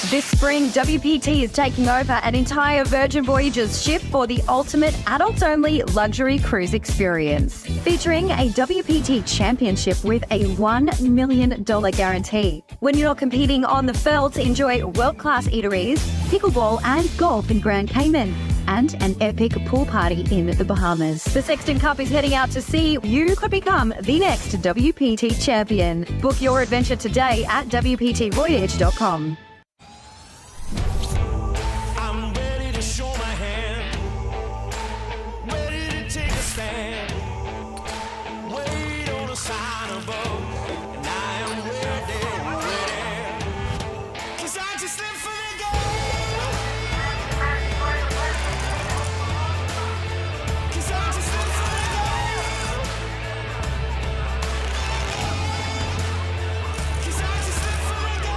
This spring, WPT is taking over an entire Virgin Voyages ship for the ultimate adults-only luxury cruise experience. Featuring a WPT championship with a $1 million guarantee. When you're not competing on the felt, enjoy world-class eateries, pickleball and golf in Grand Cayman. and an epic pool party in the Bahamas. The Sexton Cup is heading out to sea. You could become the next WPT champion. Book your adventure today at WPTvoyage.com. I'm ready to show my hand, ready to take a stand, wait on a sign above, and I am ready, ready, 'cause I just live for the game, 'cause I just live for the game, 'cause I just live for the game.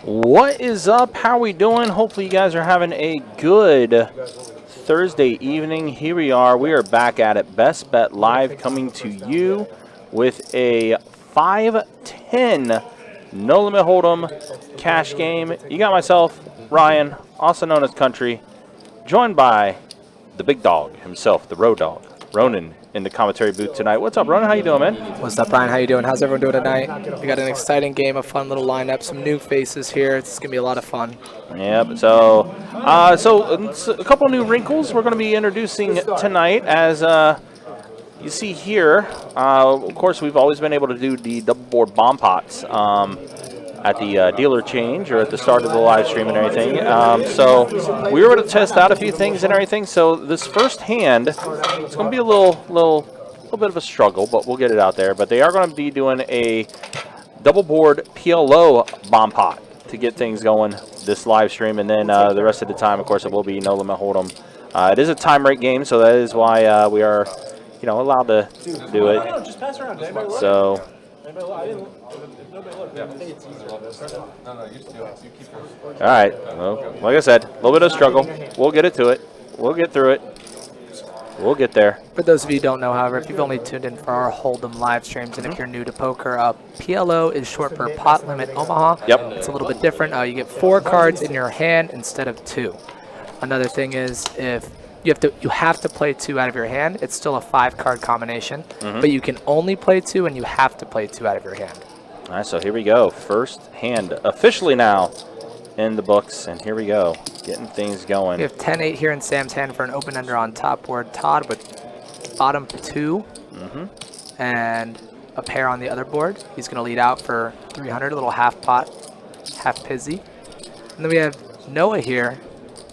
What is up? How we doing? Hopefully you guys are having a good Thursday evening. Here we are. We are back at it. Best Bet Live coming to you with a 5-10 No Limit Hold'em cash game. You got myself, Ryan, also known as Country, joined by the big dog himself, the road dog, Ronan, in the commentary booth tonight. What's up, Ronan? How you doing, man? What's up, Brian? How you doing? How's everyone doing tonight? We got an exciting game, a fun little lineup, some new faces here. It's gonna be a lot of fun. Yep. So a couple new wrinkles we're going to be introducing tonight. As you see here, of course, we've always been able to do the double board bomb pots at the dealer change or at the start of the live stream and everything. So we were able to test out a few things and everything. So this first hand, it's going to be a little bit of a struggle, but we'll get it out there. But they are going to be doing a double board PLO bomb pot to get things going this live stream, and then the rest of the time, of course, it will be No Limit Hold'em. It is a time rate game, so that is why we are, allowed to do it. So. All right. Well, like I said, a little bit of struggle. We'll get it to it. We'll get through it. We'll get there. For those of you who don't know, however, if you've only tuned in for our Hold'em live streams, and if you're new to poker, PLO is short for Pot Limit Omaha. Yep. It's a little bit different. You get 4 cards in your hand instead of 2. Another thing is if you have to play 2 out of your hand. It's still a 5-card combination, but you can only play 2, and you have to play 2 out of your hand. All right, so here we go. First hand officially now in the books, and here we go, getting things going. We have 10-8 here in Sam's hand for an open-ender on top board. Todd with bottom 2 and a pair on the other board. He's going to lead out for 300, a little half pot, half pizzy. And then we have Noah here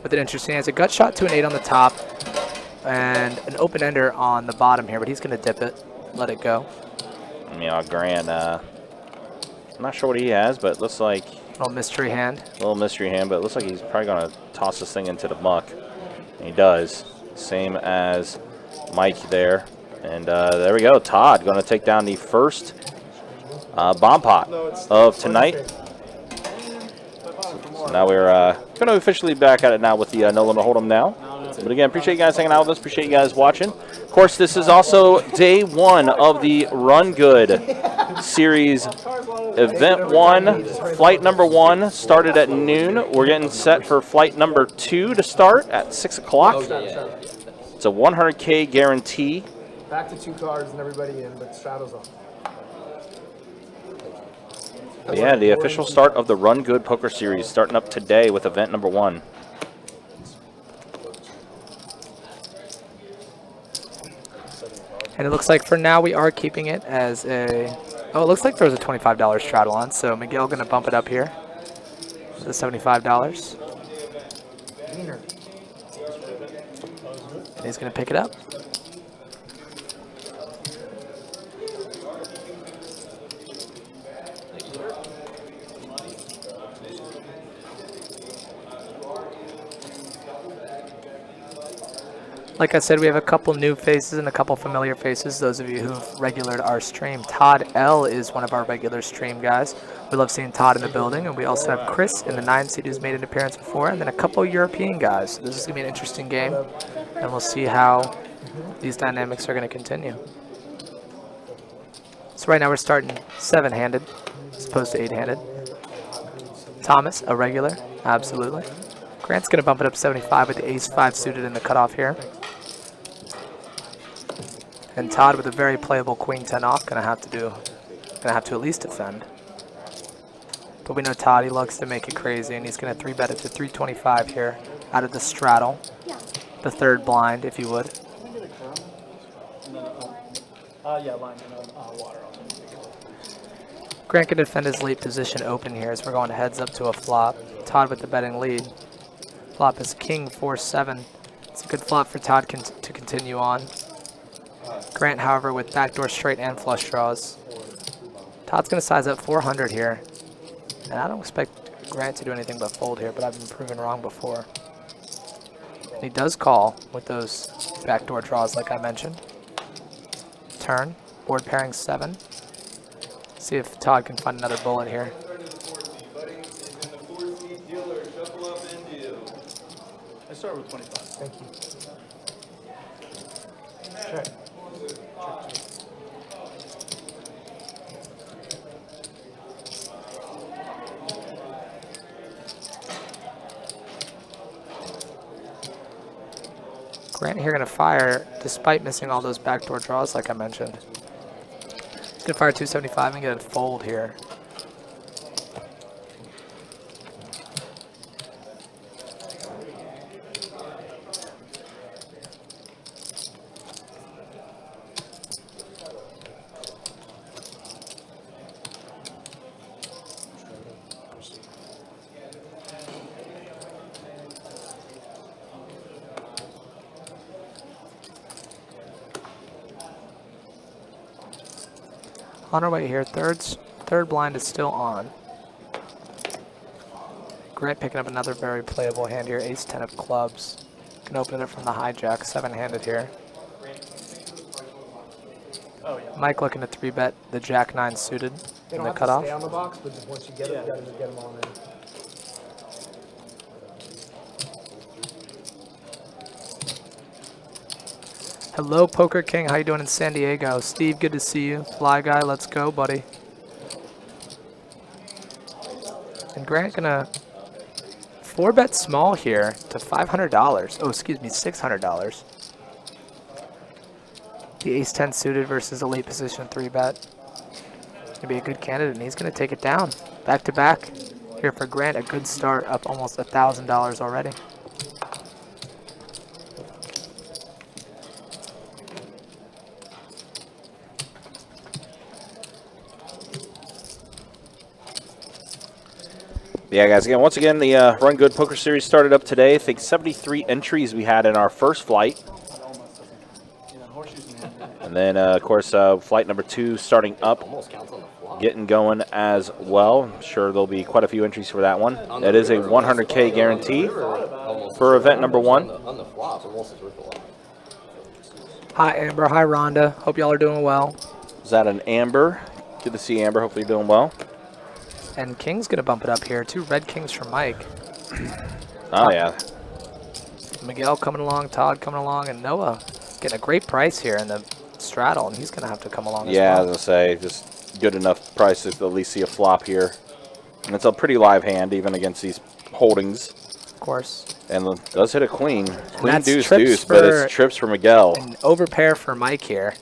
with an interesting, he has a gut shot to an 8 on the top and an open-ender on the bottom here, but he's going to dip it, let it go. Grand, I'm not sure what he has, but it looks like Little mystery hand. A little mystery hand, but it looks like he's probably going to toss this thing into the muck. And he does. Same as Mike there. And there we go. Todd going to take down the first bomb pot of tonight. So now we're going to officially back at it now with the No Limit Hold'em now. But again, appreciate you guys hanging out with us. Appreciate you guys watching. Of course, this is also day 1 of the Run Good series. Event 1, flight number 1 started at noon. We're getting set for flight number 2 to start at 6 o'clock. It's a 100K guarantee. Back to 2 cards and everybody in, but straddles on. Yeah, the official start of the Run Good Poker Series starting up today with event number 1. And it looks like for now we are keeping it as a... Oh, it looks like there was a $25 straddle on, so Miguel going to bump it up here to the $75. And he's going to pick it up. Like I said, we have a couple new faces and a couple familiar faces. Those of you who've regulared our stream. Todd L is one of our regular stream guys. We love seeing Todd in the building. And we also have Chris in the 9 seat who's made an appearance before. And then a couple European guys. So this is going to be an interesting game. And we'll see how these dynamics are going to continue. So right now we're starting 7-handed as opposed to 8-handed. Thomas, a regular. Absolutely. Grant's going to bump it up 75 with the ace-5 suited in the cutoff here. And Todd with a very playable queen 10 off, gonna have to at least defend. But we know Todd, he likes to make it crazy, and he's going to 3-bet it to 325 here out of the straddle. The third blind, if you would. Grant can defend his late position open here as we're going heads up to a flop. Todd with the betting lead. Flop is king 4-7. It's a good flop for Todd to continue on. Grant, however, with backdoor straight and flush draws. Todd's going to size up 400 here. And I don't expect Grant to do anything but fold here, but I've been proven wrong before. And he does call with those backdoor draws like I mentioned. Turn, board pairing 7. See if Todd can find another bullet here. I start with 25. Thank you. Check. Grant here going to fire, despite missing all those backdoor draws like I mentioned. He's going to fire 275 and get a fold here. On our way here, third blind is still on. Grant picking up another very playable hand here, ace-10 of clubs. Can open it from the hijack, 7-handed here. Mike looking to 3-bet the jack-9 suited They in don't the have to cutoff. stay on the box, but just once you get it, you gotta get them on there. Hello, Poker King. How you doing in San Diego? Steve, good to see you. Fly Guy, let's go, buddy. And Grant gonna 4-bet small here to $500. Oh, excuse me, $600. The ace-10 suited versus a late position 3-bet. Gonna be a good candidate, and he's gonna take it down. Back to back here for Grant. A good start, up almost $1,000 already. Yeah, guys, again, once again, the Run Good Poker Series started up today. I think 73 entries we had in our first flight. And then, of course, flight number 2 starting up, getting going as well. I'm sure there'll be quite a few entries for that one. That is a 100K guarantee for event number 1. Hi, Amber. Hi, Rhonda. Hope y'all are doing well. Is that an Amber? Good to see Amber. Hopefully you're doing well. And King's going to bump it up here. 2 red kings for Mike. Oh, yeah. Miguel coming along, Todd coming along, and Noah getting a great price here in the straddle, and he's going to have to come along Yeah, as well. as I say, just good enough price to at least see a flop here. And it's a pretty live hand, even against these holdings. Of course. And does hit a queen. Queen, that's deuce, trips deuce, but for- it's trips for Miguel. An overpair for Mike here.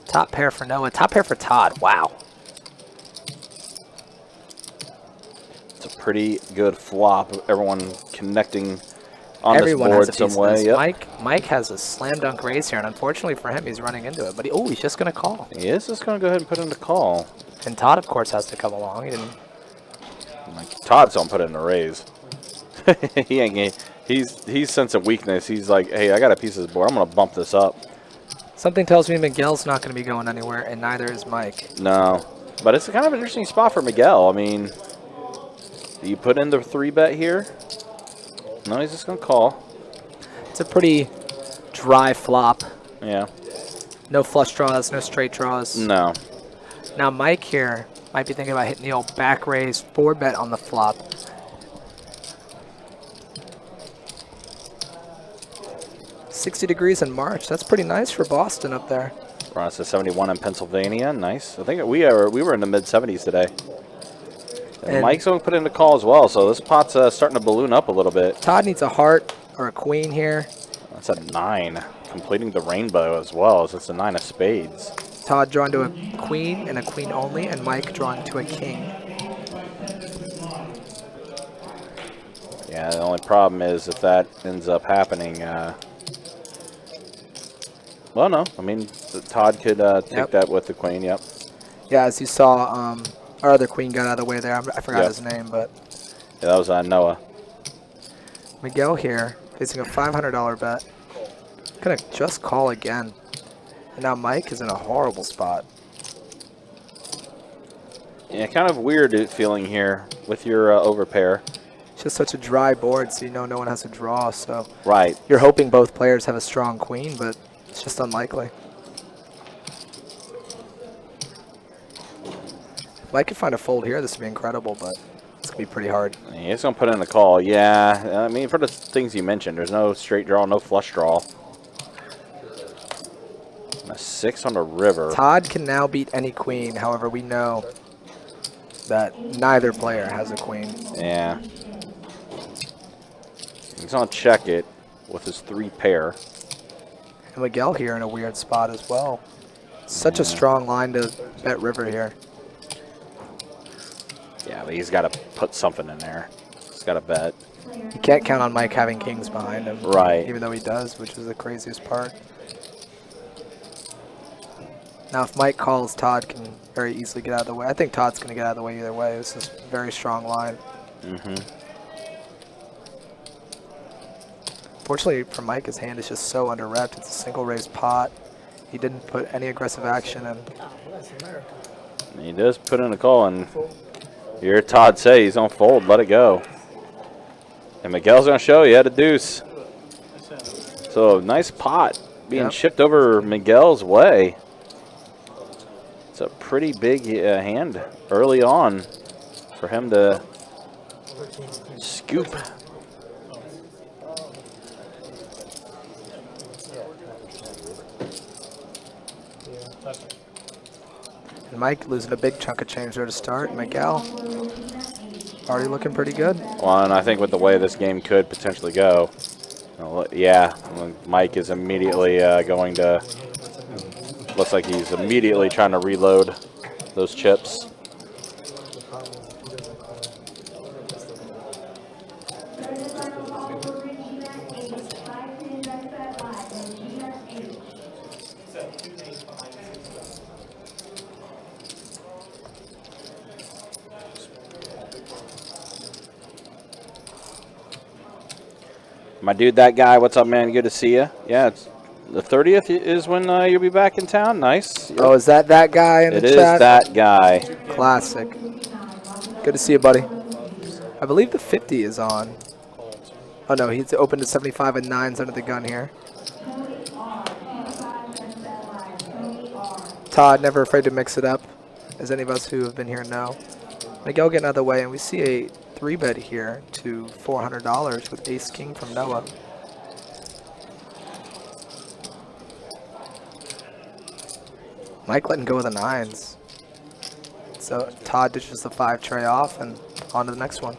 Top pair for Noah. Top pair for Todd. Wow. It's a pretty good flop. Everyone connecting on Everyone this board has a piece some way. of this. Yep. Mike has a slam dunk raise here, and unfortunately for him, he's running into it. But he's just going to call. He is just going to go ahead and put in the call. And Todd, of course, has to come along. He didn't. Todd's going to put in a raise. He's sensing weakness. He's like, hey, I got a piece of this board. I'm going to bump this up. Something tells me Miguel's not going to be going anywhere, and neither is Mike. No. But it's kind of an interesting spot for Miguel. I mean, do you put in the 3-bet here? No, he's just going to call. It's a pretty dry flop. Yeah. No flush draws, no straight draws. No. Now Mike here might be thinking about hitting the old back raise 4-bet on the flop. $60 degrees in March. That's pretty nice for Boston up there. We're on to 71 in Pennsylvania. Nice. I think we were in the mid-70s today. And Mike's going to put in the call as well, so this pot's starting to balloon up a little bit. Todd needs a heart or a queen here. That's a 9, completing the rainbow as well, so it's a 9 of spades. Todd drawn to a queen and a queen only, and Mike drawn to a king. Yeah, the only problem is if that ends up happening. Well, no. I mean, Todd could take that with the queen. Yep. Yeah, as you saw, our other queen got out of the way there. I forgot his name, but Yeah, that was Noah. Miguel here facing a $500 bet. Gonna just call again. And now Mike is in a horrible spot. Yeah, kind of weird feeling here with your overpair. It's just such a dry board, so you know no one has a draw. So Right. you're hoping both players have a strong queen, but it's just unlikely. If Mike could find a fold here, this would be incredible, but it's going to be pretty hard. He's going to put in the call. Yeah, I mean, for the things you mentioned, there's no straight draw, no flush draw. A 6 on the river. Todd can now beat any queen. However, we know that neither player has a queen. Yeah. He's going to check it with his 3 pair. And Miguel here in a weird spot as well. Such a strong line to bet river here. Yeah, but he's got to put something in there. He's got to bet. You can't count on Mike having kings behind him. Right. Even though he does, which is the craziest part. Now, if Mike calls, Todd can very easily get out of the way. I think Todd's going to get out of the way either way. This is a very strong line. Fortunately for Mike, his hand is just so under-repped. It's a single raised pot. He didn't put any aggressive action in. He does put in a call, and you hear Todd say he's going to fold. Let it go. And Miguel's going to show you had a deuce. So, nice pot being shipped over Miguel's way. It's a pretty big hand early on for him to scoop. And Mike losing a big chunk of change there to start. Miguel already looking pretty good. Well, and I think with the way this game could potentially go, yeah, Mike is immediately going to, looks like he's immediately trying to reload those chips. My dude, that guy, what's up, man? Good to see you. Yeah, it's the 30th is when you'll be back in town. Nice. Oh, is that guy in the chat? It is that guy. Classic. Good to see you, buddy. I believe the 50 is on. Oh, no, he's open to 75 and 9s under the gun here. Todd, never afraid to mix it up, as any of us who have been here know. Miguel getting out of the way, and we see a 3-bet here to $400 with ace-king from Noah. Mike letting go of the 9s. So Todd ditches the 5 tray off and on to the next one.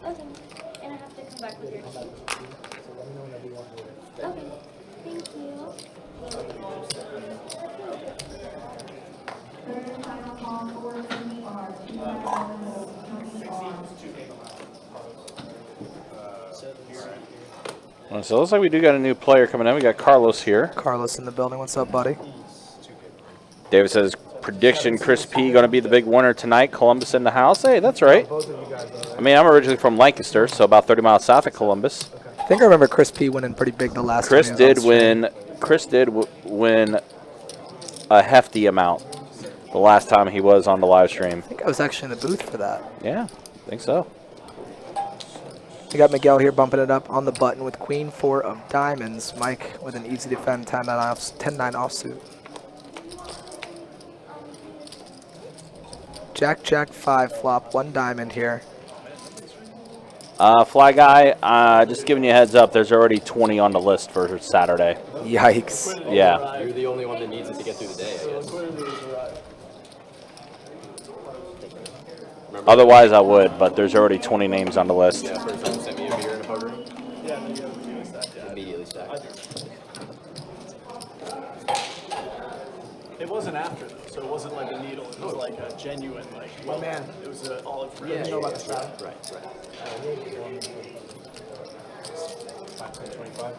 Okay, and I have to come back with your key. Okay, thank you. So it looks like we do got a new player coming in. We got Carlos here. Carlos in the building. What's up, buddy? David says, prediction, Chris P. going to be the big winner tonight. Columbus in the house. Hey, that's right. I mean, I'm originally from Lancaster, so about 30 miles south of Columbus. I think I remember Chris P winning pretty big the last Chris time he was did on stream. win. Chris did win a hefty amount the last time he was on the live stream. I think I was actually in the booth for that. Yeah, I think so. We got Miguel here bumping it up on the button with queen 4 of diamonds. Mike with an easy defend 10-9 offsuit. Jack 5 flop, 1 diamond here. Fly guy, just giving you a heads up, there's already 20 on the list for Saturday. Yikes. Yeah. You're the only one that needs it to get through the day, I guess. Otherwise, I would, but there's already 20 names on the list. Yeah, first time you sent me a beer in a poker room. Yeah, no, you immediately stacked. Yeah, Immediately stacked. it wasn't after though, so it wasn't like a needle. It was like a genuine, like, well, man. It was an olive for Yeah, know about the style? Right.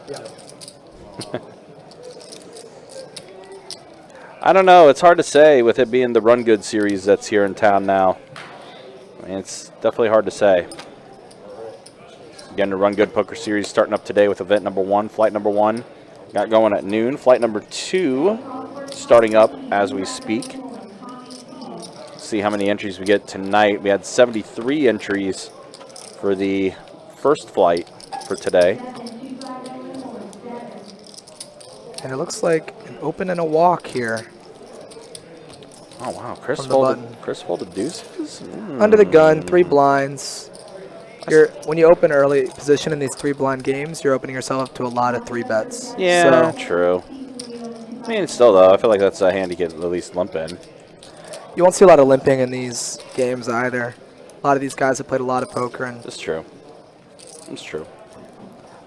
Yeah. I don't know. It's hard to say with it being the Run Good series that's here in town now. I mean, it's definitely hard to say. Again, the Run Good Poker Series starting up today with event number 1, flight number 1. Got going at noon. Flight number 2 starting up as we speak. See how many entries we get tonight. We had 73 entries for the first flight for today. And it looks like an open and a walk here. Oh, wow. Chris From the button. folded deuces? Under the gun, 3 blinds. When you open early position in these 3 blind games, you're opening yourself up to a lot of 3 bets. Yeah, So true. I mean, still, though, I feel like that's a hand you can at least limp in. you won't see a lot of limping in these games either. A lot of these guys have played a lot of poker, and That's true. It's true.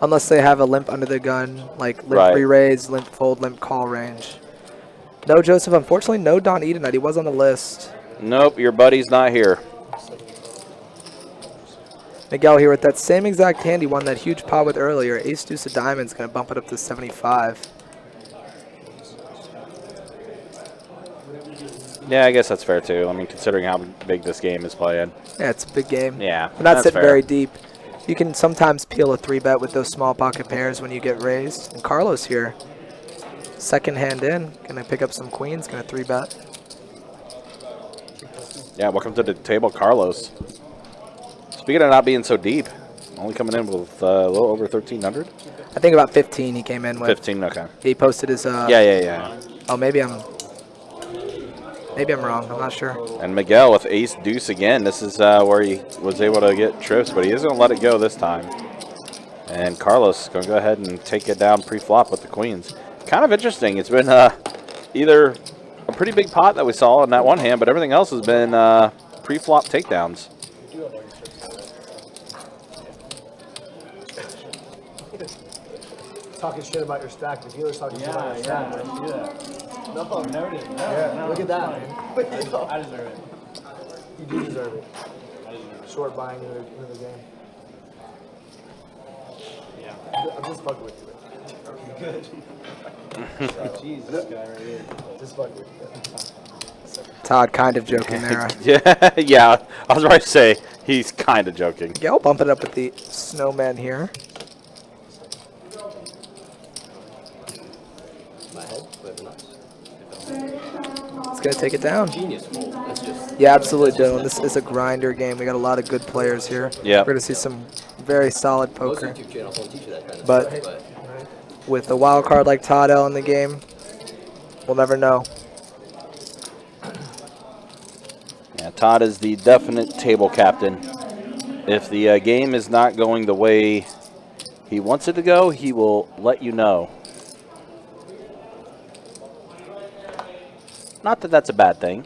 unless they have a limp under the gun, like limp Right. re-raise, limp fold, limp call range. No, Joseph, unfortunately, no Don E tonight. He was on the list. Nope, your buddy's not here. Miguel here with that same exact hand he won that huge pot with earlier. Ace deuce of diamonds going to bump it up to 75. Yeah, I guess that's fair, too. I mean, considering how big this game is playing. Yeah, it's a big game. Yeah, We're not that's sitting fair. very deep. You can sometimes peel a 3-bet with those small pocket pairs when you get raised. And Carlos here, second hand in, going to pick up some queens, going to 3-bet. Yeah, welcome to the table, Carlos. Speaking of not being so deep, only coming in with a little over 1,300? I think about 15 he came in with. 15, okay. He posted his... Yeah. Oh, maybe I'm wrong. I'm not sure. And Miguel with ace deuce again. This is where he was able to get trips, but he isn't going to let it go this time. And Carlos is going to go ahead and take it down pre-flop with the queens. Kind of interesting. It's been either a pretty big pot that we saw in that one hand, but everything else has been pre-flop takedowns. Talking shit about your stack. The dealer's talking shit about your yeah, stack. I see that. No, noted. No, Yeah, no, look at that, fine. man. I deserve it. You do deserve it. I deserve it. Short buying into the game. Yeah. I'm just fucking with you. Good. Jeez, this guy right here. Just fucking with you. Todd kind of joking there. Yeah, I was about to say, he's kind of joking. Miguel bumping it up with the snowman here. My head, but nuts. It's going to take it down. Genius fold. That's just. Yeah, absolutely, Dylan. This is a grinder game. We got a lot of good players here. Yeah. We're going to see some very solid Most poker. YouTube channels don't teach you that kind of But- stuff. But With a wild card like Todd L in the game, we'll never know. Yeah, Todd is the definite table captain. If the game is not going the way he wants it to go, he will let you know. Not that that's a bad thing.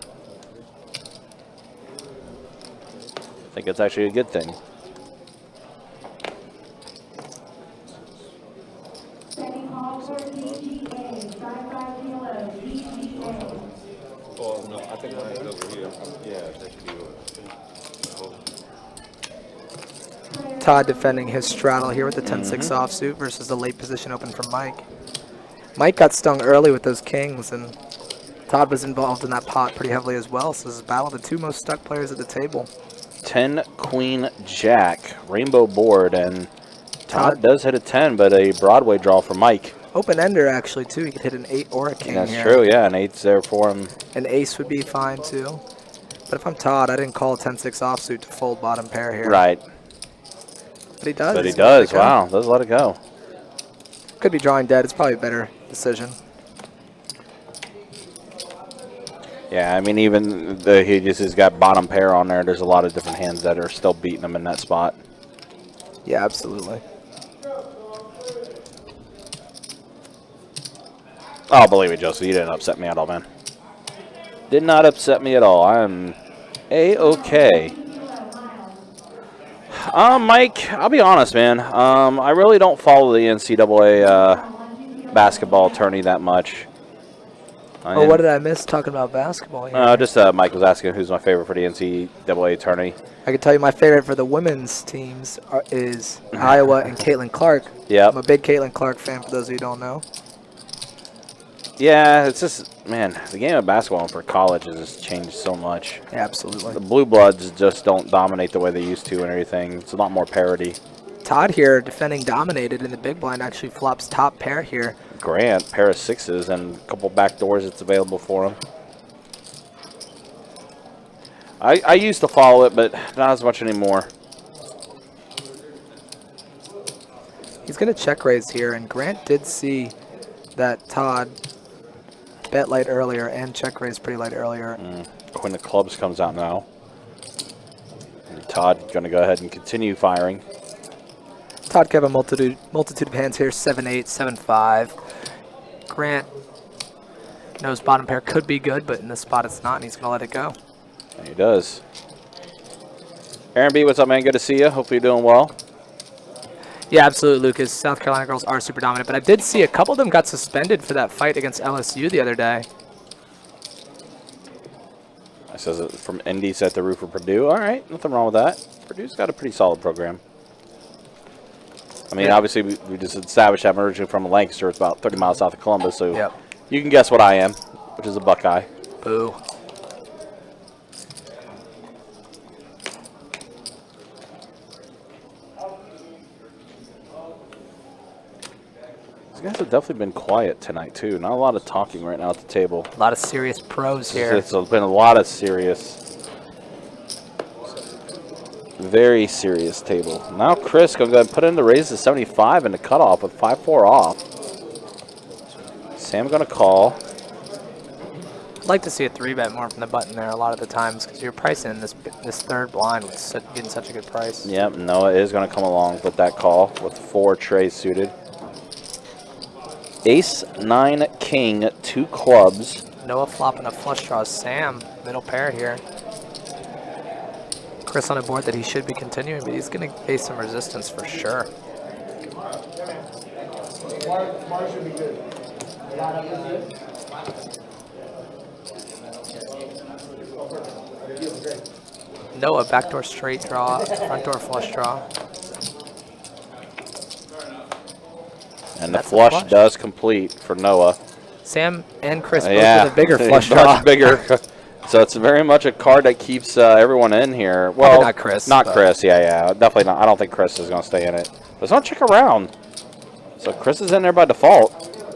I think it's actually a good thing. oh no, I think mine is over here. Yeah, that should be over. Todd defending his straddle here with the 10-6 offsuit versus the late position open from Mike. Mike got stung early with those kings, and Todd was involved in that pot pretty heavily as well. So this is a battle of the 2 most stuck players at the table. 10 Queen Jack, rainbow board, and Todd Todd- does hit a 10, but a Broadway draw for Mike. Open ender actually too. He could hit an 8 or a king That's here. true, yeah, an 8's there for him. An ace would be fine too. But if I'm Todd, I didn't call a 10-6 offsuit to fold bottom pair here. Right, But he does. but he He's gonna let does, it go. wow, does let it go. Could be drawing dead. It's probably a better decision. Yeah, I mean, even though he just has got bottom pair on there, there's a lot of different hands that are still beating him in that spot. Yeah, absolutely. Oh, believe it, Joseph, you didn't upset me at all, man. Did not upset me at all. I'm A-okay. Mike, I'll be honest, man. I really don't follow the NCAA basketball tourney that much. Oh, what did I miss talking about basketball? Here? Just Mike was asking who's my favorite for the NCAA tourney. I can tell you my favorite for the women's teams is Iowa and Caitlin Clark. Yeah. I'm a big Caitlin Clark fan, for those of you who don't know. Yeah, it's just, man, the game of basketball for college has just changed so much. Yeah, absolutely. The Blue Bloods just don't dominate the way they used to and everything. It's a lot more parity. Todd here, defending dominated in the big blind, actually flops top pair here. Grant, pair of sixes, and a couple back doors that's available for him. I used to follow it, but not as much anymore. He's going to check raise here, and Grant did see that Todd bet light earlier and check raise pretty light earlier. Queen of clubs comes out now. And Todd going to go ahead and continue firing. Todd could have a multitude of hands here, 7-8, 7-5. Grant knows bottom pair could be good, but in this spot it's not, and he's going to let it go. And he does. Aaron B, what's up, man? Good to see you. Hopefully you're doing well. Yeah, absolutely, Lucas. South Carolina girls are super dominant, but I did see a couple of them got suspended for that fight against LSU the other day. It says it from Indy set the roof for Purdue. All right, nothing wrong with that. Purdue's got a pretty solid program. I mean, obviously, we just established I'm originally from Lancaster. It's about 30 miles south of Columbus, so you can guess what I am, which is a Buckeye. Boo. These guys have definitely been quiet tonight, too. Not a lot of talking right now at the table. A lot of serious pros here. It's been a lot of serious, very serious table. Now Chris going to go ahead and put in the raise to 75 and the cutoff with 5-4 off. Sam going to call. I'd like to see a 3-bet more from the button there a lot of the times because you're pricing in this third blind with getting such a good price. Yep, Noah is going to come along with that call with 4 trays suited. Ace, 9, king, 2 clubs. Noah flopping a flush draw. Sam, middle pair here. Chris on a board that he should be continuing, but he's going to face some resistance for sure. Mark should be good. Noah, backdoor straight draw, front door flush draw. And the flush does complete for Noah. Sam and Chris both with a bigger flush draw. Much bigger. So it's very much a card that keeps everyone in here. Well, probably not Chris. Not Chris, yeah. Definitely not. I don't think Chris is going to stay in it. Let's not check around. So Chris is in there by default.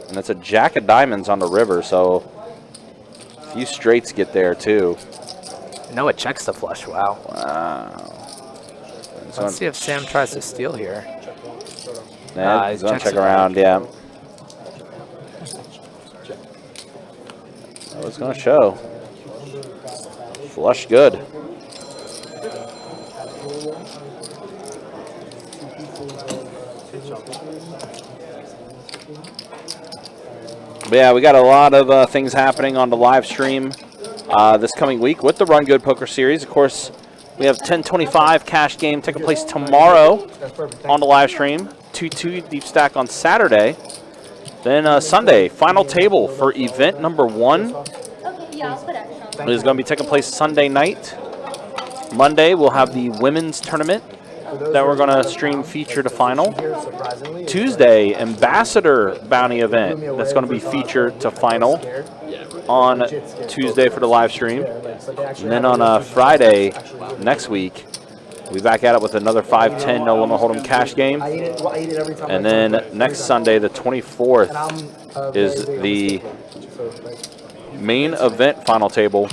And it's a jack of diamonds on the river, so a few straights get there, too. Noah checks the flush. Wow. Wow. Let's see if Sam tries to steal here. Yeah, he's going to check around, yeah. That was going to show. Flush good. But yeah, we got a lot of things happening on the live stream this coming week with the Run Good Poker Series. Of course, we have 1025 cash game taking place tomorrow on the live stream. 2-2 deep stack on Saturday. Then Sunday, final table for event number 1. Okay, yeah, I'll put X on. It is going to be taking place Sunday night. Monday, we'll have the women's tournament that we're going to stream feature to final. Tuesday, Ambassador Bounty event that's going to be featured to final on Tuesday for the live stream. And then on Friday next week, we back at it with another 5-10 no limit hold'em cash game. And then next Sunday, the 24th, is the main event final table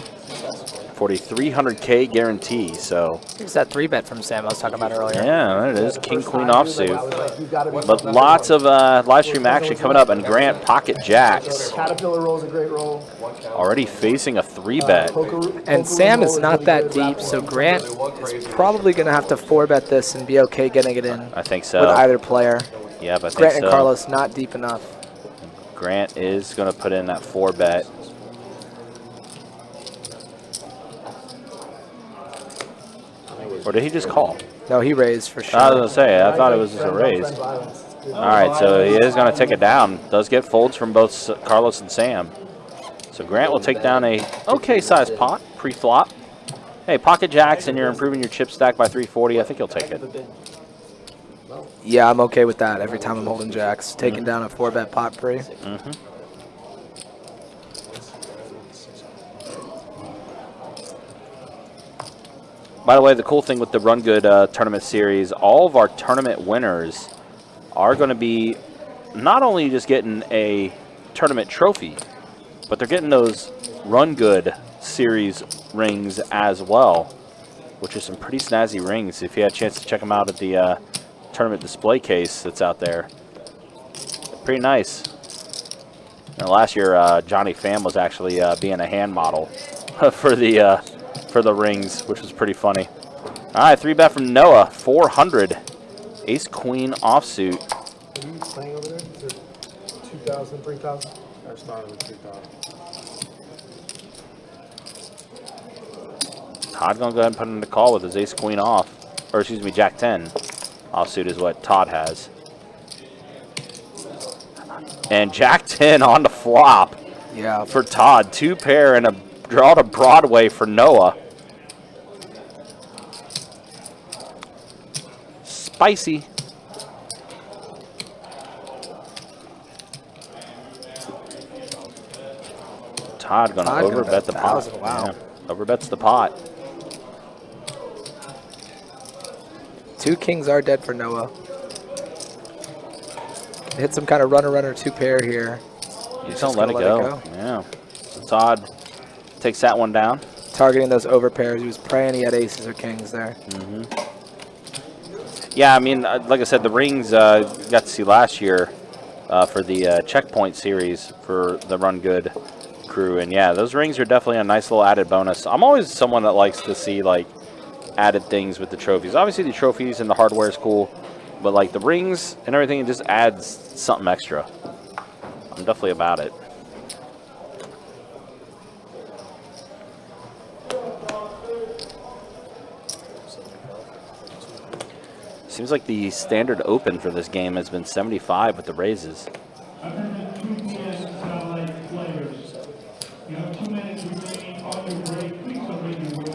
for the 300K guarantee. So here's that 3-bet from Sam I was talking about earlier. yeah, there it is. King Queen offsuit. But lots of live stream action coming up, and Grant pocket jacks. Caterpillar rolls a great roll. Already facing a 3-bet. And Sam is not that deep, so Grant is probably going to have to 4-bet this and be okay getting it in. I think so. With either player. Yep, I think Grant so. and Carlos not deep enough. Grant is going to put in that 4-bet. Or did he just call? No, he raised for sure. I was going to say, I thought it was just a raise. All right, so he is going to take it down. Does get folds from both Carlos and Sam. So Grant will take down a okay-sized pot pre-flop. Hey, pocket jacks, and you're improving your chip stack by 340. I think you'll take it. Yeah, I'm okay with that every time I'm holding jacks. Taking down a 4-bet pot pre. By the way, the cool thing with the Run Good tournament series, all of our tournament winners are going to be not only just getting a tournament trophy, but they're getting those Run Good series rings as well, which are some pretty snazzy rings. If you had a chance to check them out at the tournament display case that's out there, pretty nice. And last year, Johnny Pham was actually being a hand model for the rings, which was pretty funny. All right, 3-bet from Noah, 400. Ace Queen offsuit. Are you playing over there? Is it 2,000, 3,000? I started with 2,000. Todd's gonna go ahead and put in the call with his Ace Queen off, or excuse me, Jack 10 offsuit is what Todd has. And Jack 10 on the flop. Yeah. For Todd, 2 pair and a draw to Broadway for Noah. Spicy. Todd gonna overbet the pot. 1,000, wow. Yeah, overbets the pot. 2 kings are dead for Noah. Hit some kind of runner 2 pair here. You just don't let it go. Yeah. So Todd takes that one down. Targeting those over pairs. He was praying he had aces or kings there. Yeah, I mean, like I said, the rings you got to see last year for the checkpoint series for the Run Good crew. And yeah, those rings are definitely a nice little added bonus. I'm always someone that likes to see like added things with the trophies. Obviously the trophies and the hardware is cool, but like the rings and everything, it just adds something extra. I'm definitely about it. Seems like the standard open for this game has been 75 with the raises.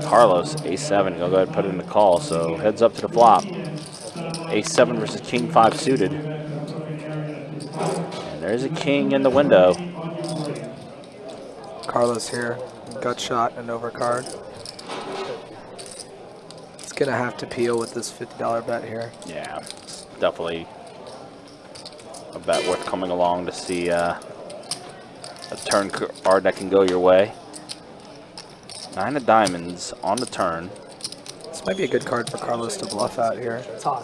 Carlos, ace-7, he'll go ahead and put it in the call, so heads up to the flop. Ace-7 versus king-5 suited. And there's a king in the window. Carlos here, gut shot and overcard. It's gonna have to peel with this $50 bet here. Yeah, it's definitely a bet worth coming along to see a turn card that can go your way. 9 of diamonds on the turn. This might be a good card for Carlos to bluff out here. Todd.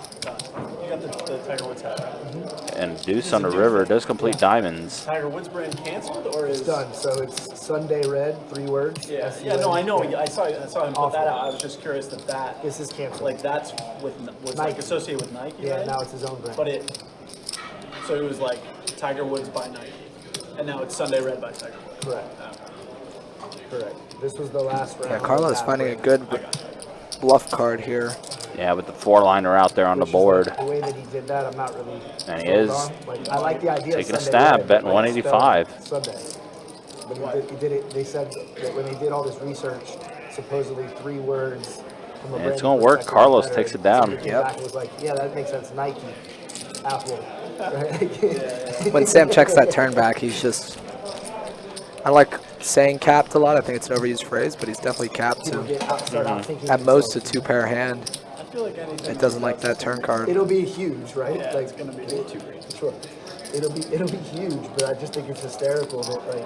You got the Tiger Woods hat, right? And deuce on the river does complete diamonds. Tiger Woods brand canceled, or is It's done. So it's Sunday Red, 3 words. Yeah, no, I know. I saw him put that out. I was just curious that This is canceled. like that's was like Nike. associated with Nike. Yeah, right? now it's his own brand. But so it was like Tiger Woods by Nike, and now it's Sunday Red by Tiger Woods. Correct. Correct. This was the last round. Yeah, Carlos finding a good bluff card here. Yeah, with the 4-liner out there on the board. The way that he did that, I'm not really. And he sold is on. Like, I like the idea. taking of a Sunday stab, Red, betting but like, it's 185. spelled Sunday. But he did it. They said that when they did all this research, supposedly 3 words. From a And it's brand gonna new work. perspective Carlos is better. takes it down. Somebody came back and was like, yeah, that makes sense. Nike, Apple. Right? When Sam checks that turn back, he's just, I like saying capped a lot. I think it's an overused phrase, but he's definitely capped People to start out thinking at most a themselves. 2-pair hand. I feel like anything. It doesn't like that turn card. It'll be huge, right? Yeah, like, it's gonna be Sure. It'll be huge, but I just think it's hysterical that like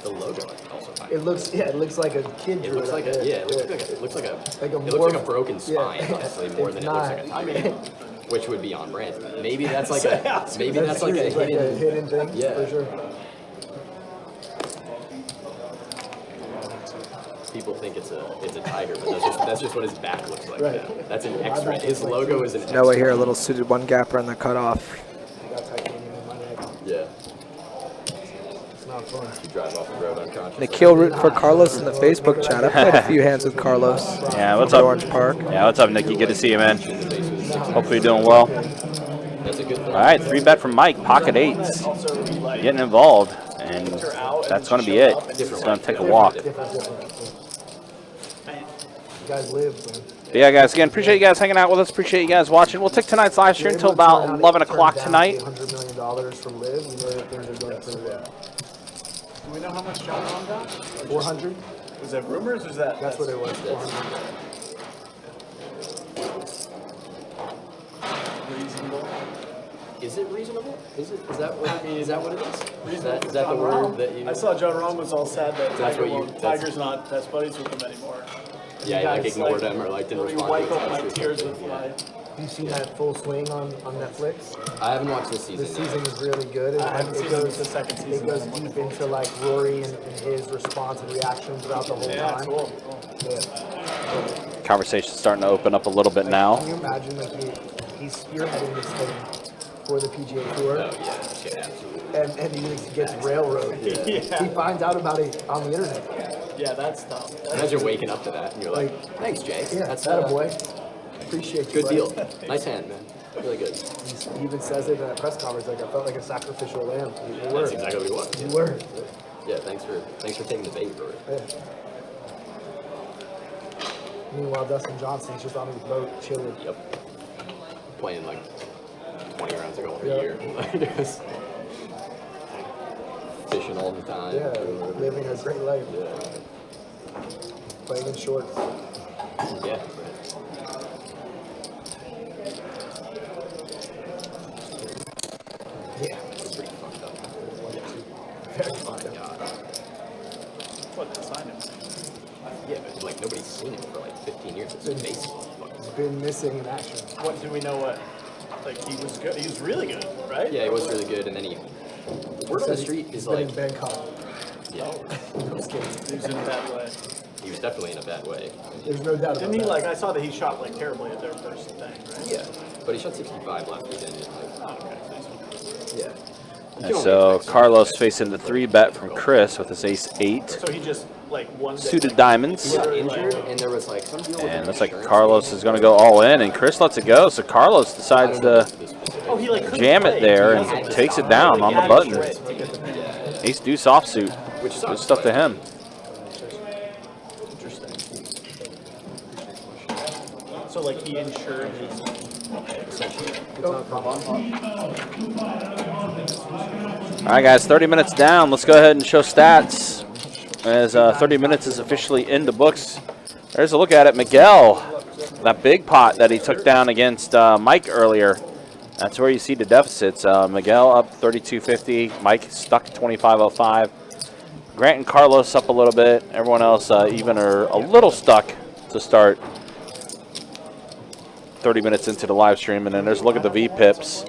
The logo also fine. it looks like a kid. It drew looks like up a there. it looks like a Like a it looks like a morph- broken spine, yeah. honestly, more It's than it looks like a not. tiger, which would be on brand. Maybe that's like a that's like a hidden. thing. Yeah. For sure. People think it's a tiger, but that's just what his back looks like. Right. Yeah. That's an X-ray. His logo is an X-ray. Noah here, a little suited 1-gapper on the cutoff. I got titanium in my neck. Yeah. It's not fun. You drive off the road unconscious. Nikhil root for Carlos in the Facebook chat. I played a few hands with Carlos. Yeah, what's from up? Orange Park. Yeah, what's up, Nicky? Good to see you, man. Hopefully you're doing well. That's a good thing. All right, 3-bet from Mike, pocket eights. Getting involved, and that's going to be it. It's going to take a walk. Different. You guys live, man. But yeah, guys, again, appreciate you guys hanging out with us. Appreciate you guys watching. We'll take tonight's live stream until about 11 o'clock tonight. $100 million from Live. We know that things are going pretty well. Do we know how much John Ron got? 400? Was that rumors or is that? That's what it was. 400. Reasonable. Is it reasonable? Is that what it is? Is that the word that you? I saw John Ron was all sad that That's Tiger what you- won't, Tiger's not best buddies with him anymore. Yeah, You like guys, ignored him or like didn't let me respond. wipe to up my his tears message. with my. You seen that Full Swing on Netflix? I haven't watched this The season. season is really good. And I haven't seen the second it season. goes deep into like Rory and his response and reaction throughout the whole Yeah, time. cool. Yeah. Conversation's starting to open up a little bit now. Can you imagine like he's spearheading this thing for the PGA Tour, Oh yeah, absolutely. and he gets railroaded. Yeah. He finds out about it on the internet. Yeah, that's tough. Imagine waking up to that and you're like, thanks, Jay. Yeah, That's that a boy. Appreciate you. good buddy. deal. Nice hand, man. Really good. He even says it in a press conference, like I felt like a sacrificial lamb. You were. That's exactly what he was. You were. Yeah, thanks for taking the bait, bro. Yeah. Meanwhile, Dustin Johnson's just on his boat chilling. Yep. Playing like 20 rounds ago for Yeah. a year. Like, just fishing all the time. Yeah, living a great life. Yeah. Playing in shorts. Yeah. Yeah. It's pretty fucked up. Very fucked up. What, they signed him? Yeah, but like nobody's seen him for like 15 years. It's baseball. He's been missing in action. What, do we know what? Like, he was good. He was really good, right? Yeah, he was really good, and then he. Word on the street He's is been like. in Bangkok. Yeah. I'm just kidding. He was in a bad way. He was definitely in a bad way. There's no doubt about Didn't he, that. like, I saw that he shot, like, terribly at their first thing, right? Yeah, but he shot 65 last weekend. And, like, Oh, okay. So he's- yeah. And so Carlos facing the 3-bet from Chris with his ace-8. So he just, like, one day. Suited like, diamonds. He got injured, and there was like some deal with And the looks like insurance. Carlos is going to go all in, and Chris lets it go. So Carlos decides to Oh, he, like, couldn't jam play. it there He and takes it down on the had button. to trade. Ace-deuce offsuit. Which Good sucks. stuff to him. Interesting. So, like, he insured his. All right, guys, 30 minutes down. Let's go ahead and show stats as 30 minutes is officially in the books. There's a look at it. Miguel, that big pot that he took down against Mike earlier. That's where you see the deficits. Miguel up 32.50. Mike stuck 25.05. Grant and Carlos up a little bit. Everyone else even are a little stuck to start 30 minutes into the live stream. And then there's a look at the V-pips.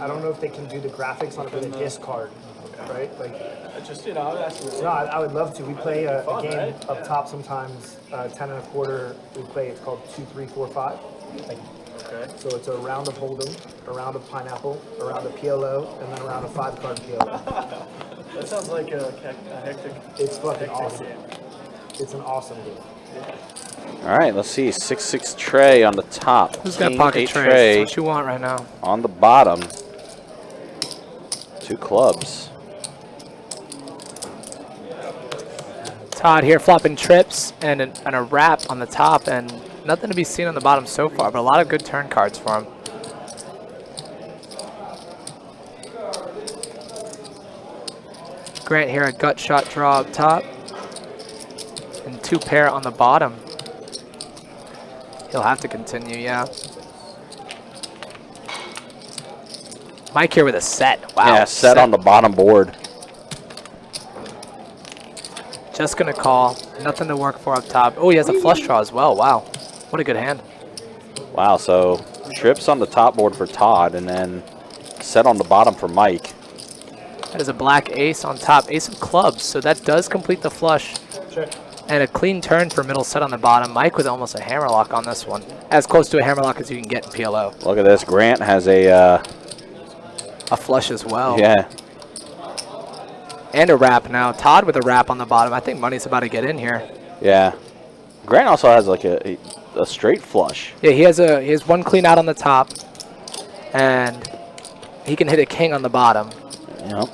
I don't know if they can do the graphics on it with a disc card, right? Like, I just, you know, I was asking. no, I would love to. We play a Fun, game right? up top sometimes, 10 and a quarter. We play, it's called 2, 3, 4, 5. Like, Okay. so it's a round of Hold'em, a round of Pineapple, a round of PLO, and then a round of 5-card PLO. That sounds like a hectic. It's fucking hectic awesome. game. It's an awesome game. All right, let's see. 6-6 tray on the top. Who's got King pocket 8 trays? tray That's what you want right now. on the bottom. 2 clubs. Todd here flopping trips and a wrap on the top, and nothing to be seen on the bottom so far, but a lot of good turn cards for him. Grant here, a gut shot draw up top, and 2 pair on the bottom. He'll have to continue, yeah. Mike here with a set. Wow. Yeah, set on the bottom board. Just gonna call. Nothing to work for up top. Oh, he has a flush draw as well. Wow. What a good hand. Wow, so trips on the top board for Todd, and then set on the bottom for Mike. That is a black ace on top. Ace of clubs. So that does complete the flush. Check. And a clean turn for middle set on the bottom. Mike with almost a hammerlock on this one. As close to a hammerlock as you can get in PLO. Look at this. Grant has a, A flush as well. yeah. And a wrap now. Todd with a wrap on the bottom. I think money's about to get in here. Yeah. Grant also has like a straight flush. Yeah, he has one clean out on the top, and he can hit a king on the bottom. Yep.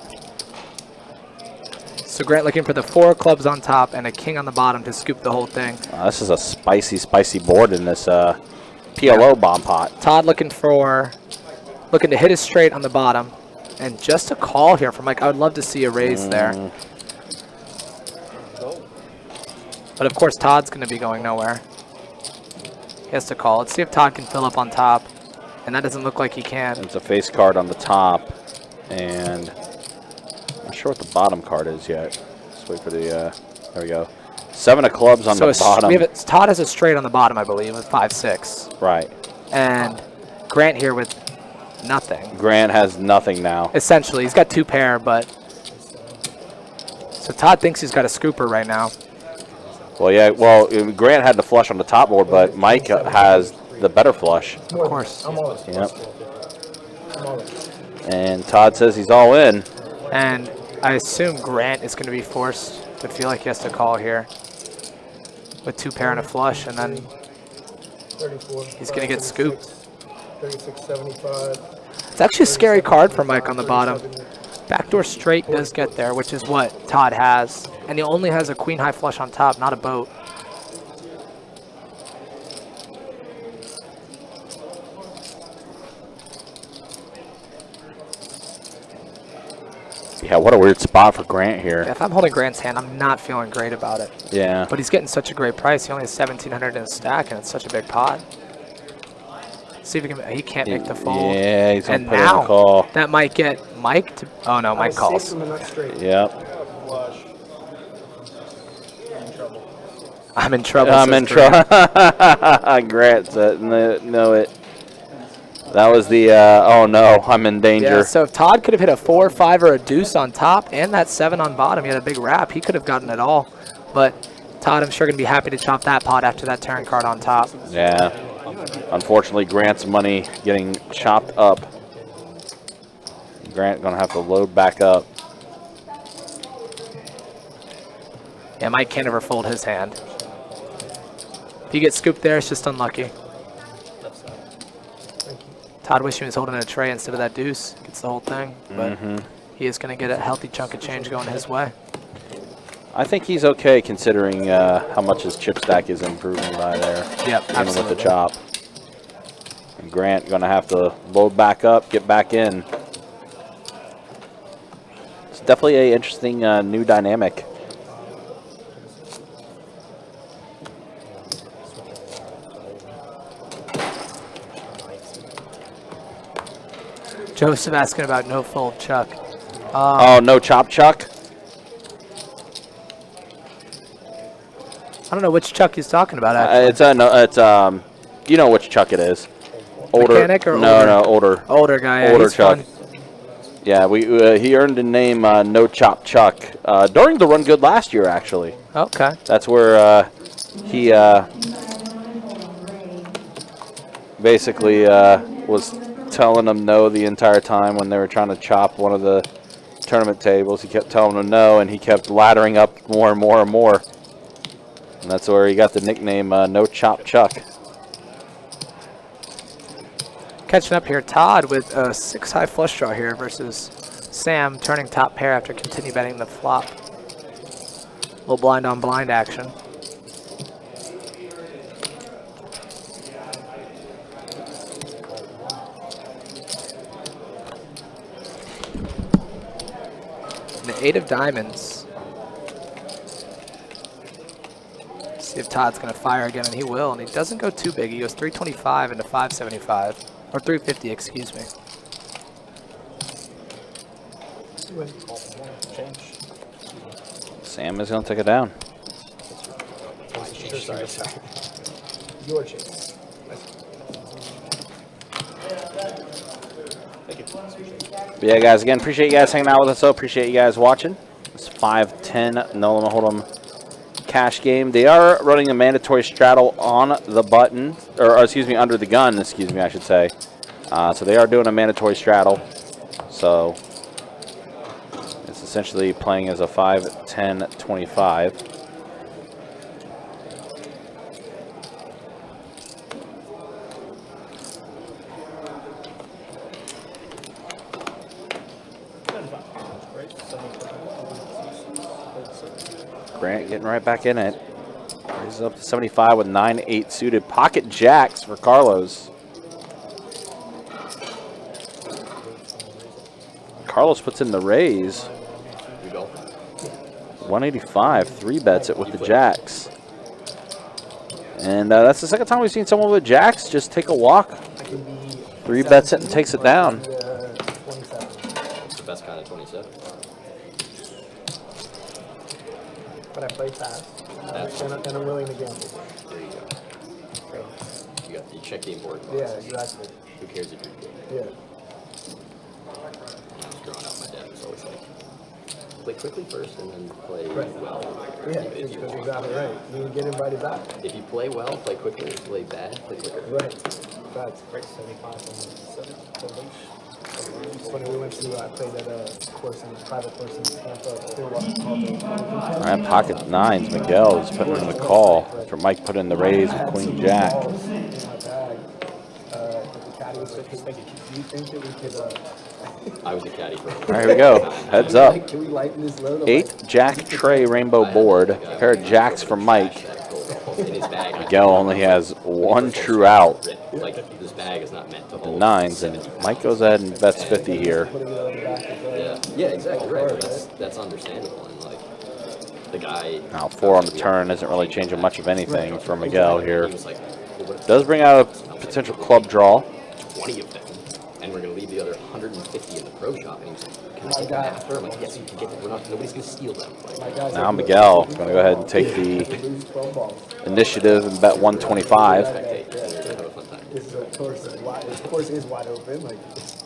So Grant looking for the 4 clubs on top and a king on the bottom to scoop the whole thing. This is a spicy board in this PLO bomb pot. Todd looking to hit a straight on the bottom, and just a call here from Mike. I would love to see a raise there. But of course, Todd's going to be going nowhere. He has to call. Let's see if Todd can fill up on top. And that doesn't look like he can. It's a face card on the top. And I'm not sure what the bottom card is yet. Let's wait for the, there we go. 7 of clubs on the bottom. Todd has a straight on the bottom, I believe, with 5-6. Right. And Grant here with nothing. Grant has nothing now. Essentially, he's got 2 pair, but... So Todd thinks he's got a scooper right now. Well, yeah, well, Grant had the flush on the top board, but Mike has the better flush. Of course. I'm all in. Yep. I'm all in. And Todd says he's all in. And I assume Grant is going to be forced to feel like he has to call here with 2 pair and a flush, and then 34. he's going to get scooped. 36.75. It's actually a scary card for Mike on the bottom. Backdoor straight does get there, which is what Todd has. And he only has a queen high flush on top, not a boat. Yeah, what a weird spot for Grant here. If I'm holding Grant's hand, I'm not feeling great about it. Yeah. But he's getting such a great price. He only has 1,700 in his stack, and it's such a big pot. See if he can. He can't make the fold. Yeah, he's gonna and put in now a call. that might get Mike to. Oh no, Mike calls. Yep. I'm in trouble. I'm in trouble. Grant said, no, it. That was the. Oh no, I'm in danger. Yeah. So if Todd could have hit a 4, 5, or a deuce on top, and that 7 on bottom, he had a big wrap. He could have gotten it all. But Todd, I'm sure, gonna be happy to chop that pot after that turn card on top. Yeah. Unfortunately, Grant's money getting chopped up. Grant gonna have to load back up. Yeah, Mike can't ever fold his hand. If you get scooped there, it's just unlucky. Todd wishing he was holding a tray instead of that deuce. Gets the whole thing, but he is going to get a healthy chunk of change going his way. I think he's okay considering how much his chip stack is improving by there. Yep, even absolutely. with the chop. And Grant gonna have to load back up, get back in. It's definitely a interesting new dynamic. Joseph asking about no fold Chuck. Oh, no chop Chuck? I don't know which Chuck he's talking about. Actually. It's you know which Chuck it is. Older. Mechanic or no, older? no, older. Older guy. Yeah, Older he's Chuck. fun. Yeah, he earned the name No Chop Chuck during the Run Good last year, actually. Okay. That's where he basically was telling them no the entire time when they were trying to chop one of the tournament tables. He kept telling them no, and he kept laddering up more and more and more. And that's where he got the nickname No Chop Chuck. Catching up here, Todd with a 6 high flush draw here versus Sam turning top pair after continue betting the flop. Little blind on blind action. And the 8 of diamonds. See if Todd's going to fire again, and he will. And he doesn't go too big. He goes 325 into 575. Or 350, excuse me. Sam is going to take it down. Sorry. Your chance. But yeah, guys, again, appreciate you guys hanging out with us. So appreciate you guys watching. It's 5-10 no limit hold'em cash game. They are running a mandatory straddle on the button, or excuse me, under the gun, excuse me, I should say. So they are doing a mandatory straddle. So this essentially playing as a 5, 10, 25. Grant getting right back in it. Raises up to 75 with 9-8 suited. Pocket jacks for Carlos. Carlos puts in the raise. 185, 3-bets it with the jacks. And that's the second time we've seen someone with jacks just take a walk. 3-bets it and takes it down. The best kind of 27. But I play fast. And I'm willing to gamble. There you go. You check game board. Yeah, exactly. Who cares if you're good? Yeah. I was growing up, my dad was always like, play quickly first and then play well. Yeah, If you that's want. exactly right. You get invited back. If you play well, play quickly. If you play bad, play quicker. Right. That's great. 75 on 7. It's funny, we went to, I played at a course in private course in Tampa, Stillwater, called the All right, pocket nines. Miguel is putting in the call after Mike put in the raise with Queen Jack. in my bag. The caddy was like, do you think that we could, I was a caddy for All right, here we go. Heads up. can we lighten this load? I'm 8 jack tray rainbow board. A pair of jacks for Mike. in his bag. Miguel only has 1 true out. Like, this bag is not meant to The hold 9s, and Mike goes ahead and bets 50 here. Yeah, exactly right. But that's understandable. And like the guy Now 4 on the turn isn't really changing much of anything for Miguel here. he was like, well, what if Does bring out a potential club draw. 20 of them, and we're gonna leave the other 150 in the pro shop. And he's like, can I get them after? I'm like, yes, you can get them. Nobody's gonna steal them. Like, Now Miguel going to go ahead and take the initiative and bet 125. spectate, and you're gonna have a fun time. This course is wide open. Like, it's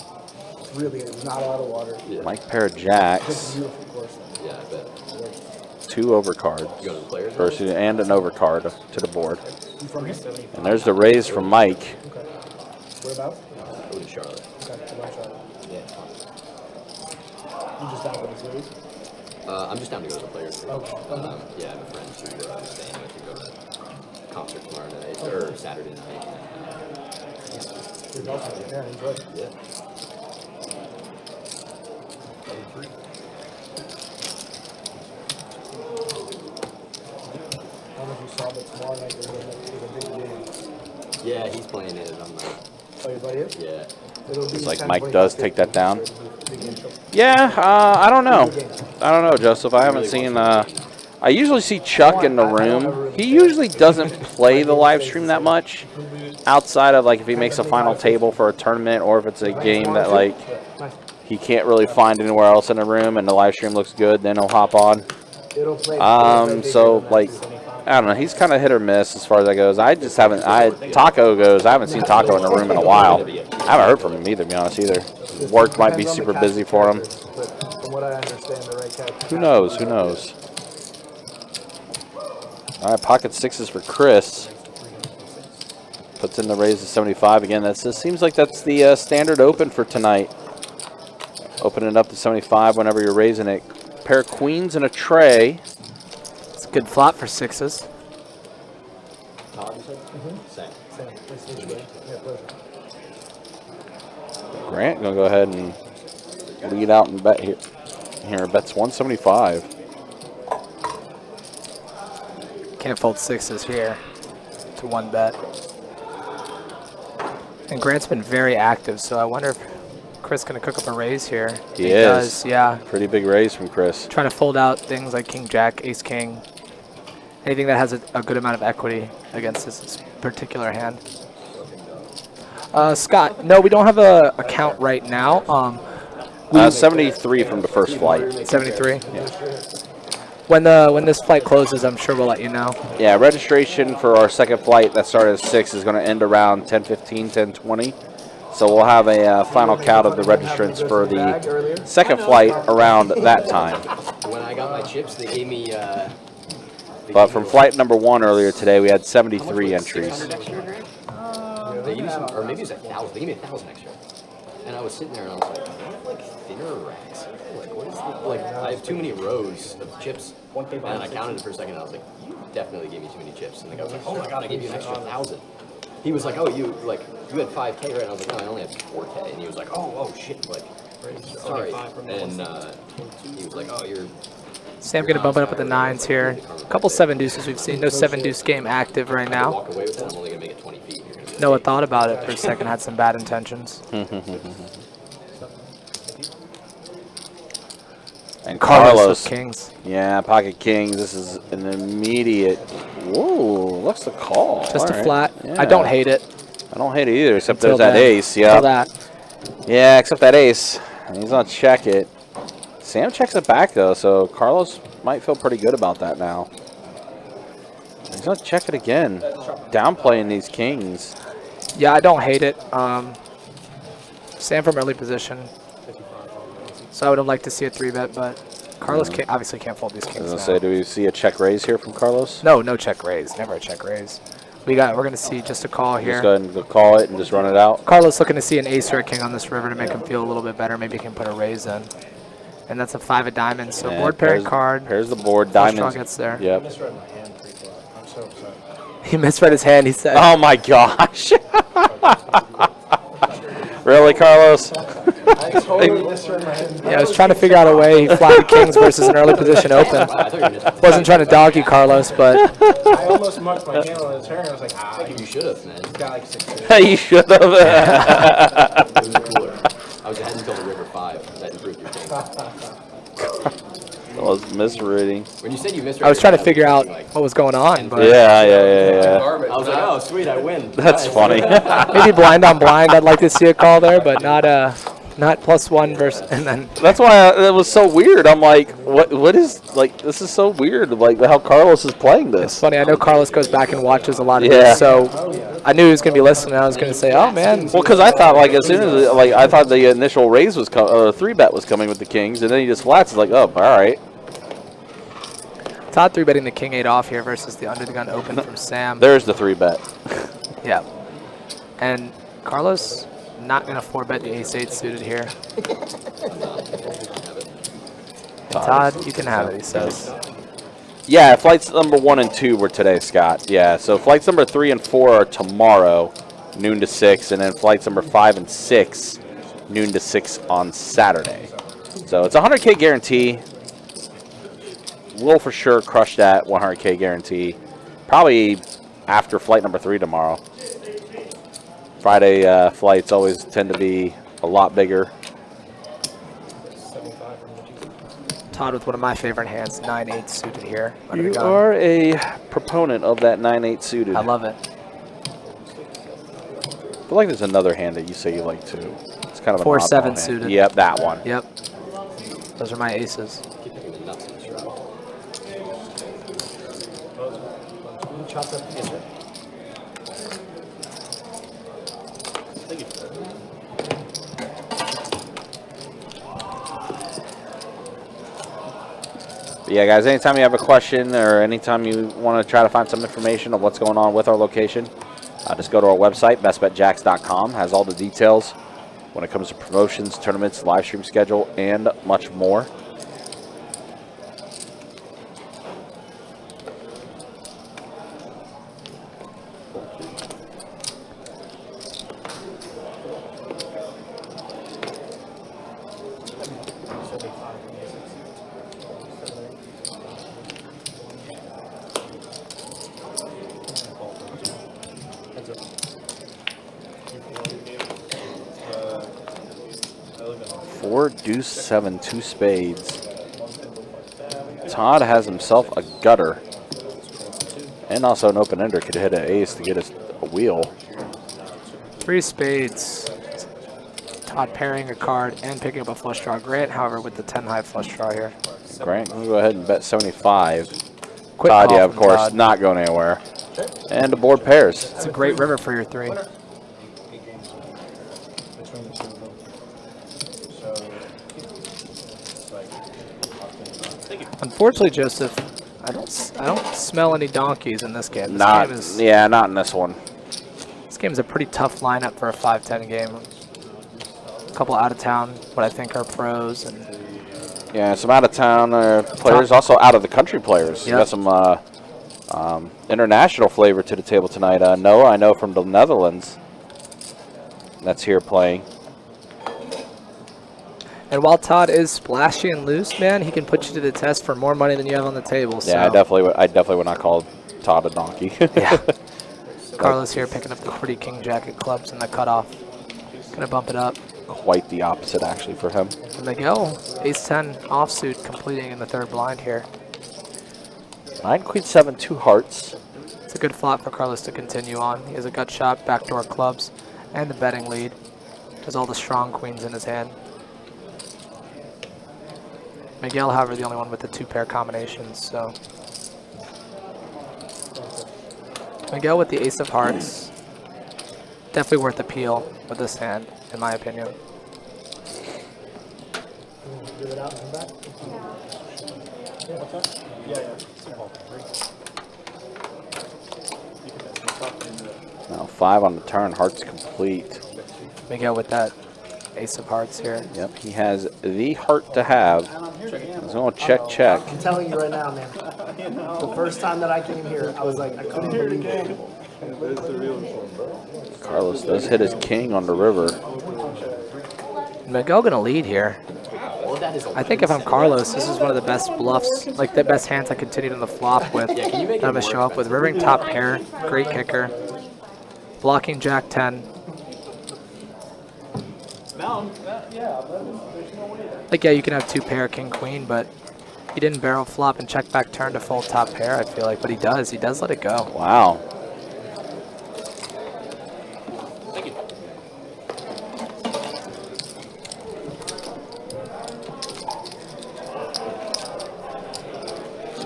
really, there's not a lot of water. Yeah, Mike pair of It's jacks. a beautiful course. yeah, I bet. 2 overcards. You go to the players. First and an overcard to the board. You from here? And there's the raise from Mike. Okay. Whereabouts? Go to Charlotte. Okay, I'm not sure. Yeah, it's fun. You just down for the series? I'm just down to go to the players. Okay. Yeah, I have a friend who I'm staying with to go to a concert tomorrow night or Saturday night. You're welcome. Yeah, enjoy. Yeah. I don't know if you saw, but tomorrow night there's a big game. Yeah, he's playing it. I'm like, Oh, your buddy is? yeah. It'll be Looks like 10, Mike 25, does take that down. Big game. Yeah, I don't know. I don't know, Joseph. I haven't seen. I usually see Chuck in the room. He usually doesn't play the live stream that much, outside of like if he makes a final table for a tournament or if it's a game that like Nice. he can't really find anywhere else in the room and the live stream looks good. Then he'll hop on. It'll play. So like, I don't know. He's kind of hit or miss as far as that goes. I just haven't. Taco goes. I haven't seen Taco in the room in a while. I haven't heard from him either, to be honest, either. Work might be super busy for him. But from what I understand, the right catch. Who knows? Who knows? All right, pocket 6s for Chris. Puts in the raise to 75 again. That seems like that's the standard open for tonight. Open it up to 75 whenever you're raising it. Pair of queens and a tray. It's a good flop for 6s. Todd, you said? Same. Sam, nice to meet you, buddy. Yeah, pleasure. Grant gonna go ahead and lead out and bet here. Here, bets 175. Can't fold 6s here to 1 bet. And Grant's been very active, so I wonder if Chris going to cook up a raise here. He is. Does, yeah. Pretty big raise from Chris. Trying to fold out things like King Jack, Ace King, anything that has a good amount of equity against this particular hand. Scott, no, we don't have a account right now. 73 from the first flight. 73. Yeah. When this flight closes, I'm sure we'll let you know. Yeah, registration for our second flight that started at 6 is going to end around 10:15, 10:20. So we'll have a final count of the registrants for the second flight around that time. When I got my chips, they gave me. But from flight number 1 earlier today, we had 73 entries. 600 extra. They gave me some, or maybe it was 1,000. They gave me 1,000 extra. And I was sitting there and I was like, I have like thinner racks. Like, what is like, I have too many rows of chips. And I counted it for a second, and I was like, you definitely gave me too many chips. And the guy was like, oh my god, I gave you an extra 1,000. He was like, oh, you had 5K, right? And I was like, no, I only have 4K. And he was like, oh shit, like, sorry. And he was like, oh, you're... Sam going to bump it up with the 9s here. A couple 7 deuces we've seen. No 7 deuce game active right now. Walk away with it, I'm only going to make it 20 feet. Noah thought about it for a second, had some bad intentions. And Carlos Carlos. with kings. Yeah, pocket kings. This is an immediate. Whoa, what's the call? Just All a right. flat. Yeah. I don't hate it. I don't hate it either, except Until there's that then. ace. Yeah. Until that. Yeah, except that ace. He's gonna check it. Sam checks it back though, so Carlos might feel pretty good about that now. He's gonna check it again. Downplaying these kings. Yeah, I don't hate it. Sam from early position. So I would have liked to see a 3-bet, but Carlos obviously can't fold these I was kings gonna now. say, do we see a check raise here from Carlos? No, no check raise. Never a check raise. We're gonna see just a call here. Just go ahead and go call it and just run it out. Carlos looking to see an ace or a king on this river to make him feel a little bit better. Maybe he can put a raise in. And that's a 5 of diamonds. So And board pairing card. Pairs the board. Flush draw Diamonds. gets there. Yep. Misread my hand pretty well. I'm so upset. He misread his hand, he said. Oh my gosh. Really, Carlos? I totally misread my hand. Yeah, I was trying to figure out a way he flatted kings versus an early position open. I thought you were just... Wasn't trying to dog you, Carlos, but I almost mucked my hand on the turn. I was like, You should have, man. he's got like 6 You should have. It was cooler. I was ahead until the river 5. That improved your king. I was misreading. When you said you misread I was your trying to hand, figure out like, what was going on. But Yeah. I was like, oh, sweet, I win. That's Nice. funny. maybe blind on blind, I'd like to see a call there, but not +1 versus, and then That's why it was so weird. I'm like, what is, like, this is so weird, like, how Carlos is playing it's this. funny. I know Carlos goes back and watches a lot of Yeah. this, so I knew he was going to be listening. I was going to say, oh, man. Well, because I thought, like, as soon as, like, I thought the initial raise was coming, or 3-bet was coming with the kings, and then he just flats. It's like, oh, all right. Todd 3-betting the king 8 off here versus the under the gun open from Sam. There's the 3-bet. Yeah. And Carlos not going to 4-bet the ace 8 suited here. Todd, you can have it, he says. Yeah, flights number 1 and 2 were today, Scott. Yeah, so flights number 3 and 4 are tomorrow, noon to 6, and then flights number 5 and 6, noon to 6 on Saturday. So it's a 100K guarantee. Will for sure crush that 100K guarantee. Probably after flight number 3 tomorrow. Friday flights always tend to be a lot bigger. Todd with one of my favorite hands, 9-8 suited here. Under the You gun. are a proponent of that 9-8 suited. I love it. I feel like there's another hand that you say you like too. It's kind of an 4-7 oddball hand. suited. Yep, that one. Yep. Those are my aces. Keep hitting the nuts in this round. chopped up. Yes, sir. Thank you. But yeah, guys, anytime you have a question or anytime you want to try to find some information of what's going on with our location, just go to our website, bestbetjacks.com. Has all the details when it comes to promotions, tournaments, live stream schedule, and much more. Four, deuce, seven, two spades. Todd has himself a gutter. And also an open ender could hit an ace to get us a wheel. 3 spades. Todd pairing a card and picking up a flush draw. Grant, however, with the 10 high flush draw here. Grant, we'll go ahead and bet 75. Quick Todd, call yeah, of from course, Todd. not going anywhere. And the board pairs. It's a great river for your 3. Between the two of them. So, it's like, Unfortunately, Joseph, I don't smell any donkeys in this game. Yeah, not in this one. This game is a pretty tough lineup for a 5-10 game. A couple out of town, what I think are pros, and Yeah, some out-of-town players, also out-of-the-country players. You Yep. got some international flavor to the table tonight. Noah, I know from the Netherlands, that's here playing. And while Todd is splashy and loose, man, he can put you to the test for more money than you have on the table. Yeah, so. I definitely would not call Todd a donkey. Yeah. Carlos here picking up the pretty king jacket clubs in the cutoff. Gonna bump it up. Quite the opposite, actually, for him. And Miguel, ace-10 offsuit, completing in the third blind here. 9, queen, 7, 2 hearts. It's a good flop for Carlos to continue on. He has a gut shot, backdoor clubs, and the betting lead. Has all the strong queens in his hand. Miguel, however, the only one with the 2-pair combinations, so. Miguel with the ace of hearts. Definitely worth a peel with this hand, in my opinion. Give it out and come back. Now 5 on the turn, hearts complete. Miguel with that ace of hearts here. Yep, he has the heart to have. He's going to check. I'm telling you right now, man. The first time that I came here, I was like, I couldn't believe it. Carlos does hit his king on the river. Miguel gonna lead here. Well, that is a I think if I'm Carlos, this is one of the best bluffs, like the best hands I continued on the flop with. Yeah, can you make That I'm it gonna show more up with rivering top pair, great kicker, blocking jack 10. Like yeah, you can have 2-pair king queen, but he didn't barrel flop and check back turn to fold top pair. I feel like, but he does let it go. Wow.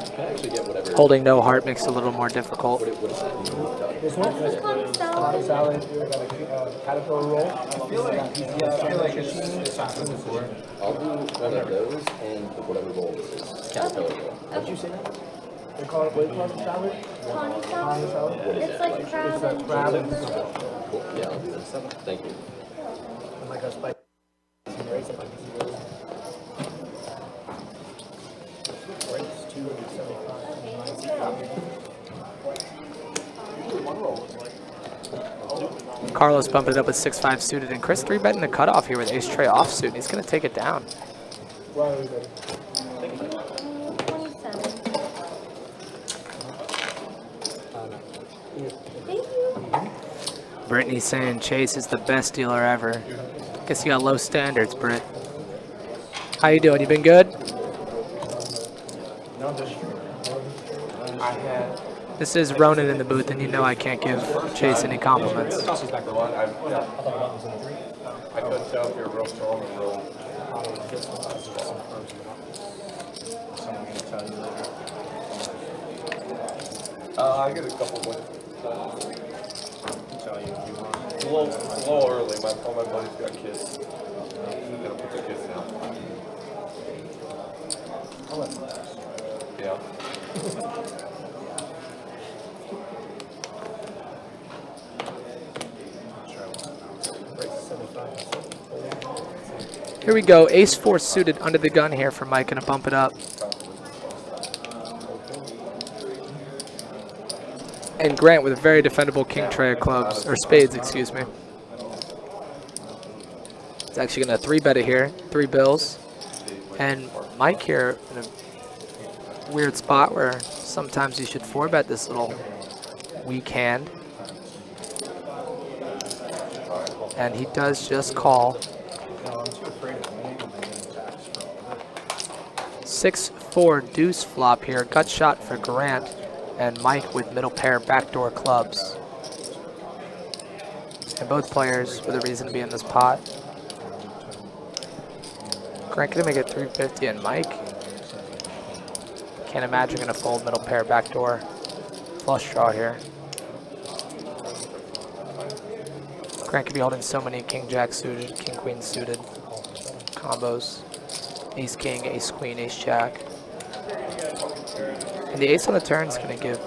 Can I actually get whatever? Holding no heart makes it a little more difficult. What is that? This one? Club Salad, salad. caterpillar roll. I'll do one of those and whatever roll this is. Caterpillar roll. What did you say that? They call it, what do you call it, salad? Tawny Tawny salad. salad? It's like crab and Crab and Cool. Yeah, I'll do this. Thank you. and like a spicy rice, like rice, 275. Carlos bumped it up with 6-5 suited, and Chris 3-betting the cutoff here with ace tray offsuit, and he's gonna take it down. Why are we ready? 27. Thank you. Brittany's saying Chase is the best dealer ever. Guess you got low standards, Britt. How you doing? You been good? This is Ronan in the booth, and you know I can't give Chase any compliments. I couldn't tell if you're real strong or real. Someone can tell you later. I get a couple more. I'll tell you if you want. It's a little early. All my buddies got kids. I'm gonna put the kids down. Yeah. Here we go, ace 4 suited under the gun here for Mike, gonna bump it up. And Grant with a very defendable king tray of clubs, or spades, excuse me. He's actually gonna 3-bet it here, 3 bills. And Mike here in a weird spot where sometimes you should 4-bet this little weak hand. And he does just call. 6-4 deuce flop here, gut shot for Grant, and Mike with middle pair backdoor clubs. And both players with a reason to be in this pot. Grant gonna make it 350, and Mike can't imagine gonna fold middle pair backdoor flush draw here. Grant could be holding so many king jack suited, king queen suited combos. Ace king, ace queen, ace jack. And the ace on the turn is going to give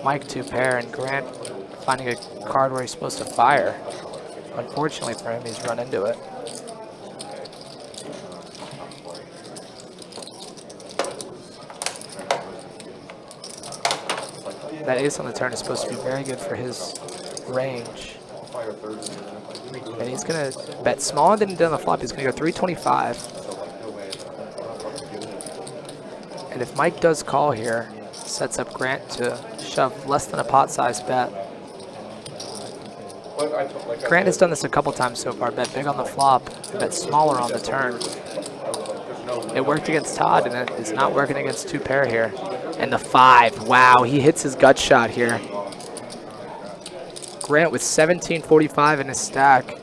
Mike 2-pair, and Grant finding a card where he's supposed to fire. Unfortunately for him, he's run into it. That ace on the turn is supposed to be very good for his range. And he's going to bet smaller than he did on the flop. He's going to go 325. And if Mike does call here, sets up Grant to shove less than a pot-sized bet. Grant has done this a couple times so far. Bet big on the flop, bet smaller on the turn. It worked against Todd, and it is not working against 2-pair here. And the 5, wow, he hits his gut shot here. Grant with 1745 in his stack.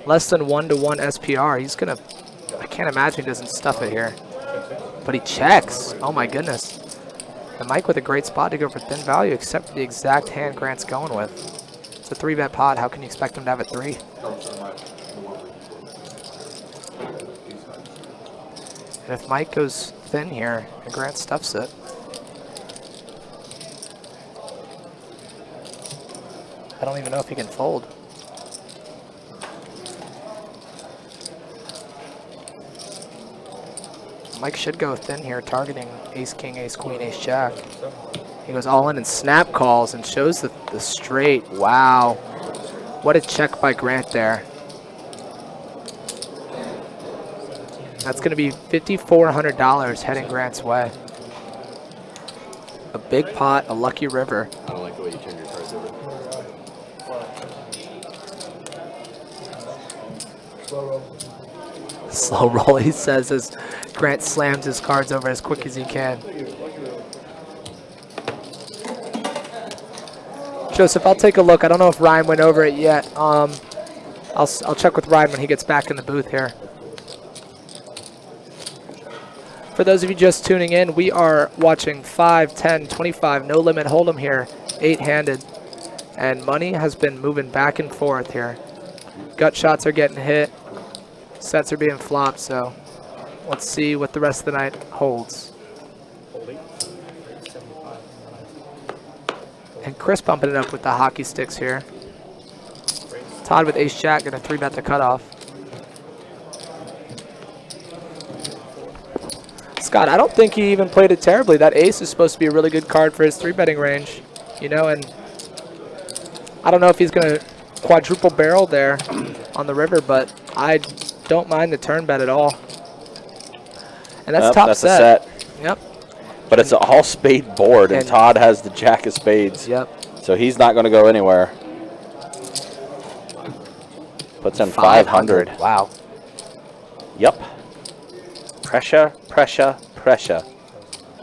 Less than 1-to-1 SPR. He's gonna, I can't imagine he doesn't stuff it here. But he checks, oh my goodness. And Mike with a great spot to go for thin value, except for the exact hand Grant's going with. It's a 3-bet pot, how can you expect him to have a 3? And if Mike goes thin here, and Grant stuffs it, I don't even know if he can fold. Mike should go thin here, targeting ace-king, ace-queen, ace-jack. He goes all in and snap calls and shows the straight. Wow. What a check by Grant there. That's going to be $5,400 heading Grant's way. A big pot, a lucky river. I don't like the way you turned your cards over. Slow roll, he says, as Grant slams his cards over as quick as he can. Joseph, I'll take a look. I don't know if Ryan went over it yet. I'll check with Ryan when he gets back in the booth here. For those of you just tuning in, we are watching 5, 10, 25, no limit hold'em here, 8-handed. And money has been moving back and forth here. Gut shots are getting hit. Sets are being flopped, so let's see what the rest of the night holds. And Chris bumping it up with the hockey sticks here. Todd with ace-jack, gonna 3-bet the cutoff. Scott, I don't think he even played it terribly. That ace is supposed to be a really good card for his 3-betting range, you know, and I don't know if he's gonna quadruple barrel there on the river, but I don't mind the turn bet at all. And that's top that's set. A set. Yep. But it's an all-spade board, and Todd has the jack of spades. Yep. So he's not going to go anywhere. Puts in 500. Wow. Yep. Pressure, pressure, pressure.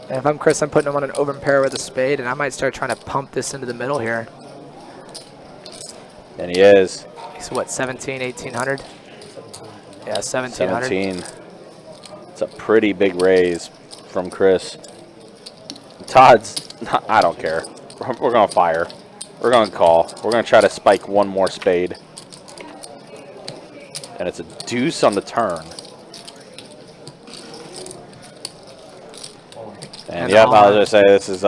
And if I'm Chris, I'm putting him on an open pair with a spade, and I might start trying to pump this into the middle here. And he is. So what, 17, 1800? Yeah, 1700. 17. It's a pretty big raise from Chris. Todd's, I don't care. We're going to fire. We're going to call. We're going to try to spike one more spade. And it's a deuce on the turn. And yep, I was going to say, this is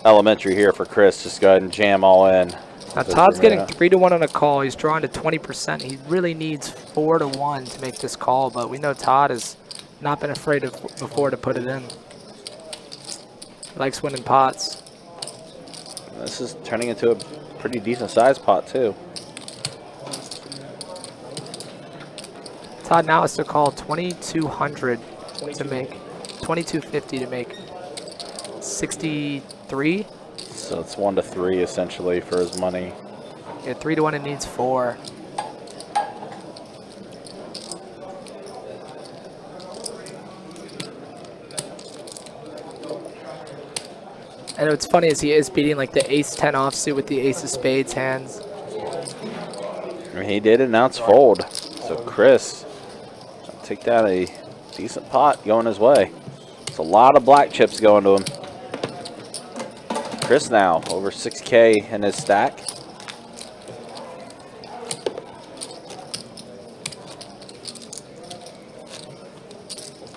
elementary here for Chris. Just go ahead and jam all in. Now Todd's getting 3-to-1 on a call. He's drawing to 20%. He really needs 4-to-1 to make this call, but we know Todd has not been afraid of before to put it in. He likes winning pots. This is turning into a pretty decent sized pot too. Todd now has to call 2,200 to make 2,250 to make 63. So it's 1 to 3 essentially for his money. Yeah, 3-to-1 and needs 4. And what's funny is he is beating like the ace-10 offsuit with the ace of spades hands. I mean, he did announce fold. So Chris, take that a decent pot going his way. It's a lot of black chips going to him. Chris now over 6K in his stack.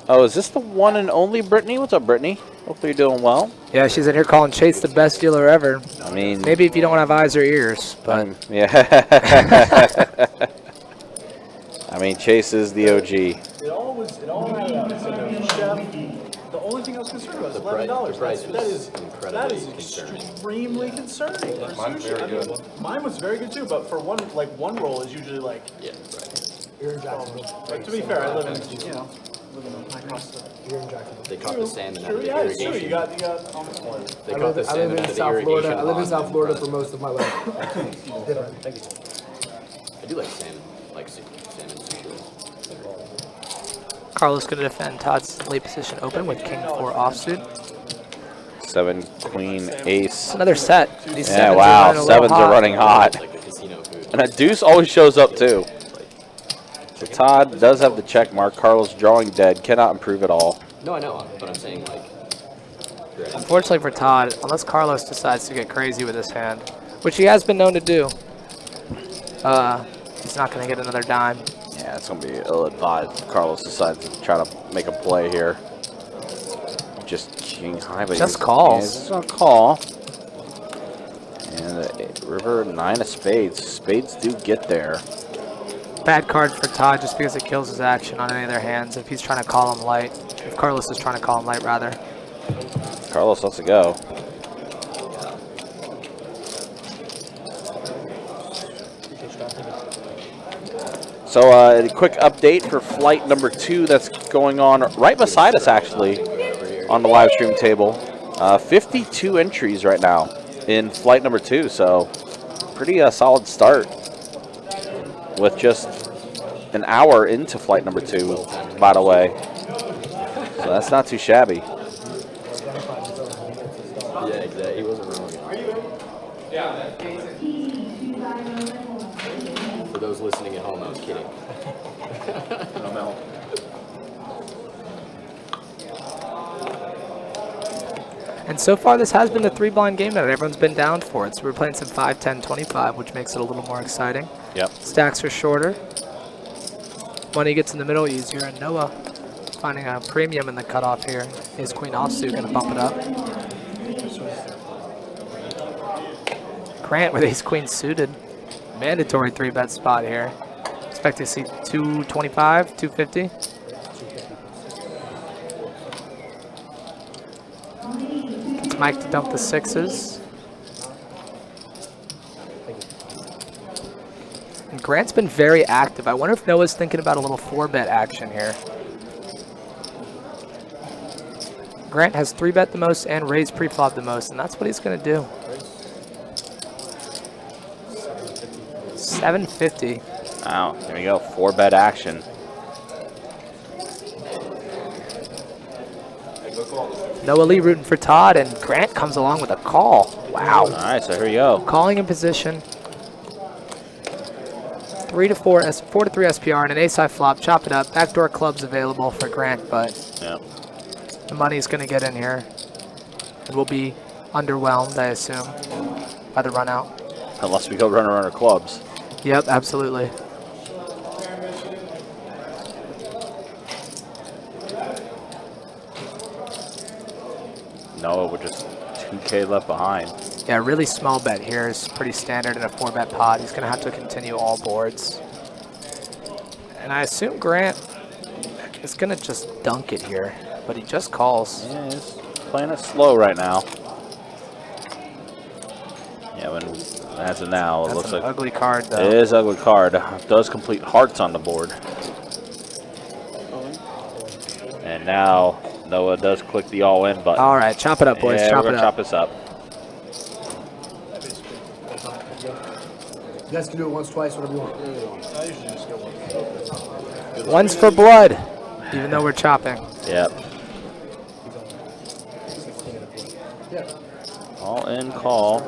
Oh, is this the one and only Brittany? What's up, Brittany? Hopefully you're doing well. Yeah, she's in here calling Chase the best dealer ever. I mean, maybe if you don't have eyes or ears, but yeah. I mean, Chase is the OG. It all had a chef The only thing I was concerned about is The price- $11. the price That was is incredibly concerning. extremely concerning. for Mine's sushi. very I mean, good. mine was very good too, but for one roll is usually like. Yeah, right. You're in Jacksonville. But to be fair, I live in across the. You're in Jacksonville. They caught the salmon out True, of the yeah, it's true. irrigation. You got. They I caught the live salmon in out of the South irrigation Florida. I live in pond South in Florida front for of most of my life. Different. Thank you. I do like salmon, salmon sushi rolls. Carlos going to defend Todd's late position open with king 4 offsuit. 7, queen, ace. Another set. These Yeah, sevens wow, are running a little sevens are hot. running hot. Like the casino food. And a deuce always shows up too. So Todd does have the check mark. Carlos drawing dead. Cannot improve at all. No, I know, but I'm saying like. Great. Unfortunately for Todd, unless Carlos decides to get crazy with his hand, which he has been known to do, he's not going to get another dime. Yeah, it's going to be ill-advised if Carlos decides to try to make a play here. Just king high, but Just he's calls. just going to call. And river 9 of spades. Spades do get there. Bad card for Todd just because it kills his action on any of their hands if he's trying to call him light. If Carlos is trying to call him light, rather. Carlos lets it go. So a quick update for flight number 2 that's going on right beside us actually on the live stream table. 52 entries right now in flight number 2, so pretty solid start with just an hour into flight number 2, by the way. So that's not too shabby. Yeah, exactly. He wasn't wrong. For those listening at home, I was kidding. And so far, this has been the 3-blind game that everyone's been down for it. So we're playing some 5, 10, 25, which makes it a little more exciting. Yep. Stacks are shorter. Money gets in the middle easier, and Noah finding a premium in the cutoff here. Ace Queen offsuit going to bump it up. Grant with Ace Queen suited. Mandatory 3-bet spot here. Expect to see 225, 250. Gets Mike to dump the 6s. And Grant's been very active. I wonder if Noah's thinking about a little 4-bet action here. Grant has 3-bet the most and raised pre-flop the most, and that's what he's going to do. 750. Wow, there we go. 4-bet action. Noah Lee rooting for Todd, and Grant comes along with a call. Wow. All right, so here we go. Calling in position. 4 to 3 SPR and an ace high flop. Chop it up. Backdoor clubs available for Grant, but Yeah. the money's going to get in here. And we'll be underwhelmed, I assume, by the run out. Unless we go run around our clubs. Yep, absolutely. Noah with just 2K left behind. Yeah, really small bet here is pretty standard in a 4-bet pot. He's going to have to continue all boards. And I assume Grant is going to just dunk it here, but he just calls. Yeah, he's playing it slow right now. Yeah, when as of now, it That's looks an like ugly card, though. it is ugly card. Does complete hearts on the board. And now Noah does click the all-in button. All right, chop it up, boys. Yeah, Chop we're it gonna up. chop this up. You guys can do it once, twice, whatever you want. I usually just go one. One's for blood, even though we're chopping. Yep. Yeah. All in call.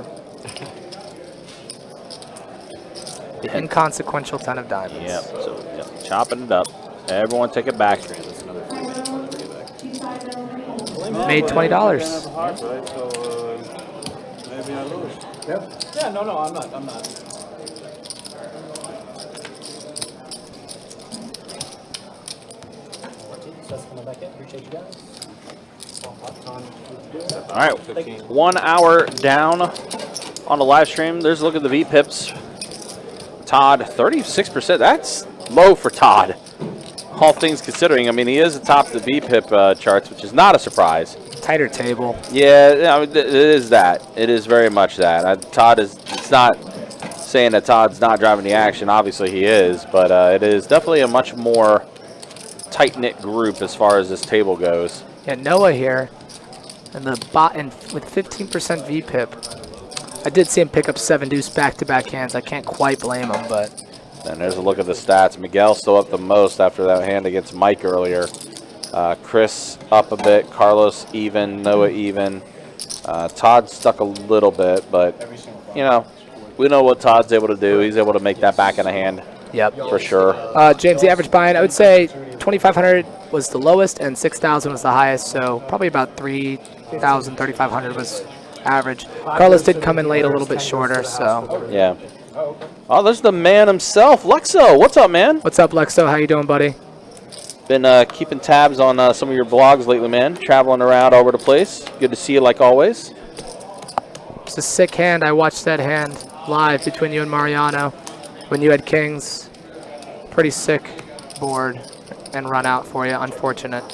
The inconsequential 10 of diamonds. Yep. So yep, chopping it up. Everyone take it back. That's another free bet. Don't forget back. Made $20. Hard, right? So maybe I lose. Yep. Yeah, no, I'm not. That's coming back in. Appreciate you guys. All right, 1 hour down on the live stream. There's a look at the V-Pips. Todd, 36%. That's low for Todd. all things considering. I mean, he is atop the VPIP charts, which is not a surprise. Tighter table. Yeah, I mean, it is that. It is very much that. Todd is. It's not saying that Todd's not driving the action. Obviously, he is, but it is definitely a much more tight-knit group as far as this table goes. Yeah, Noah here, and the bot and with 15% VPIP. I did see him pick up 7 deuce back-to-back hands. I can't quite blame him, but. And there's a look at the stats. Miguel still up the most after that hand against Mike earlier. Chris up a bit. Carlos even. Noah even. Todd stuck a little bit, but you know, we know what Todd's able to do. He's able to make that back in the hand. Yep, for sure. James, the average buy-in, I would say 2,500 was the lowest and 6,000 was the highest. So probably about 3,000, 3,500 was average. Carlos did come in late a little bit shorter, so. Yeah. Oh, there's the man himself, Lexo. What's up, man? What's up, Lexo? How you doing, buddy? Been keeping tabs on some of your blogs lately, man. Traveling around all over the place. Good to see you, like always. It's a sick hand. I watched that hand live between you and Mariano when you had kings. Pretty sick board and run out for you. Unfortunate.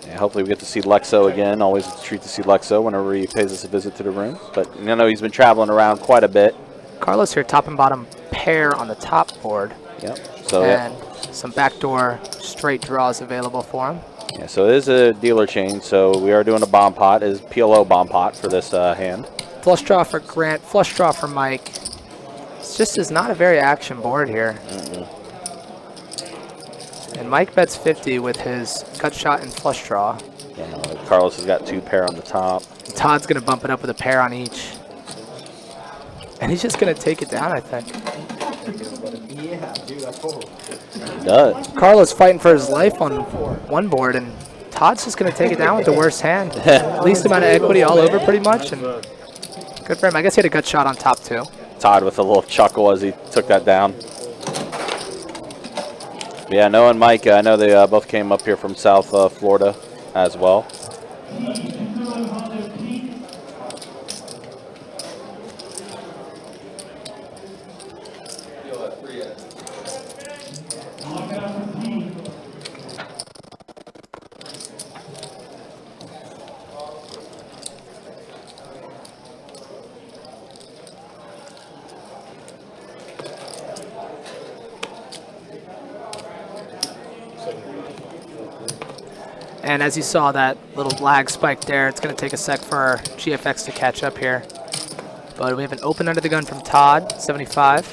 Yeah, hopefully we get to see Lexo again. Always a treat to see Lexo whenever he pays us a visit to the room. But I know he's been traveling around quite a bit. Carlos here, top and bottom pair on the top board. Yep. So and some backdoor straight draws available for him. Yeah, so it is a dealer change. So we are doing a bomb pot. It is PLO bomb pot for this hand. Flush draw for Grant. Flush draw for Mike. It's just is not a very action board here. And Mike bets 50 with his gut shot and flush draw. Yeah, Carlos has got 2 pair on the top. Todd's going to bump it up with a pair on each. And he's just going to take it down, I think. Yeah, dude, I told him. He does. Carlos fighting for his life on one board, and Todd's just going to take it down with the worst hand. Least amount of equity all over pretty much. And good for him. I guess he had a gut shot on top, too. Todd with a little chuckle as he took that down. Yeah, Noah and Mike, I know they both came up here from South Florida as well. And as you saw that little lag spike there, it's going to take a sec for our GFX to catch up here. But we have an open under the gun from Todd, 75.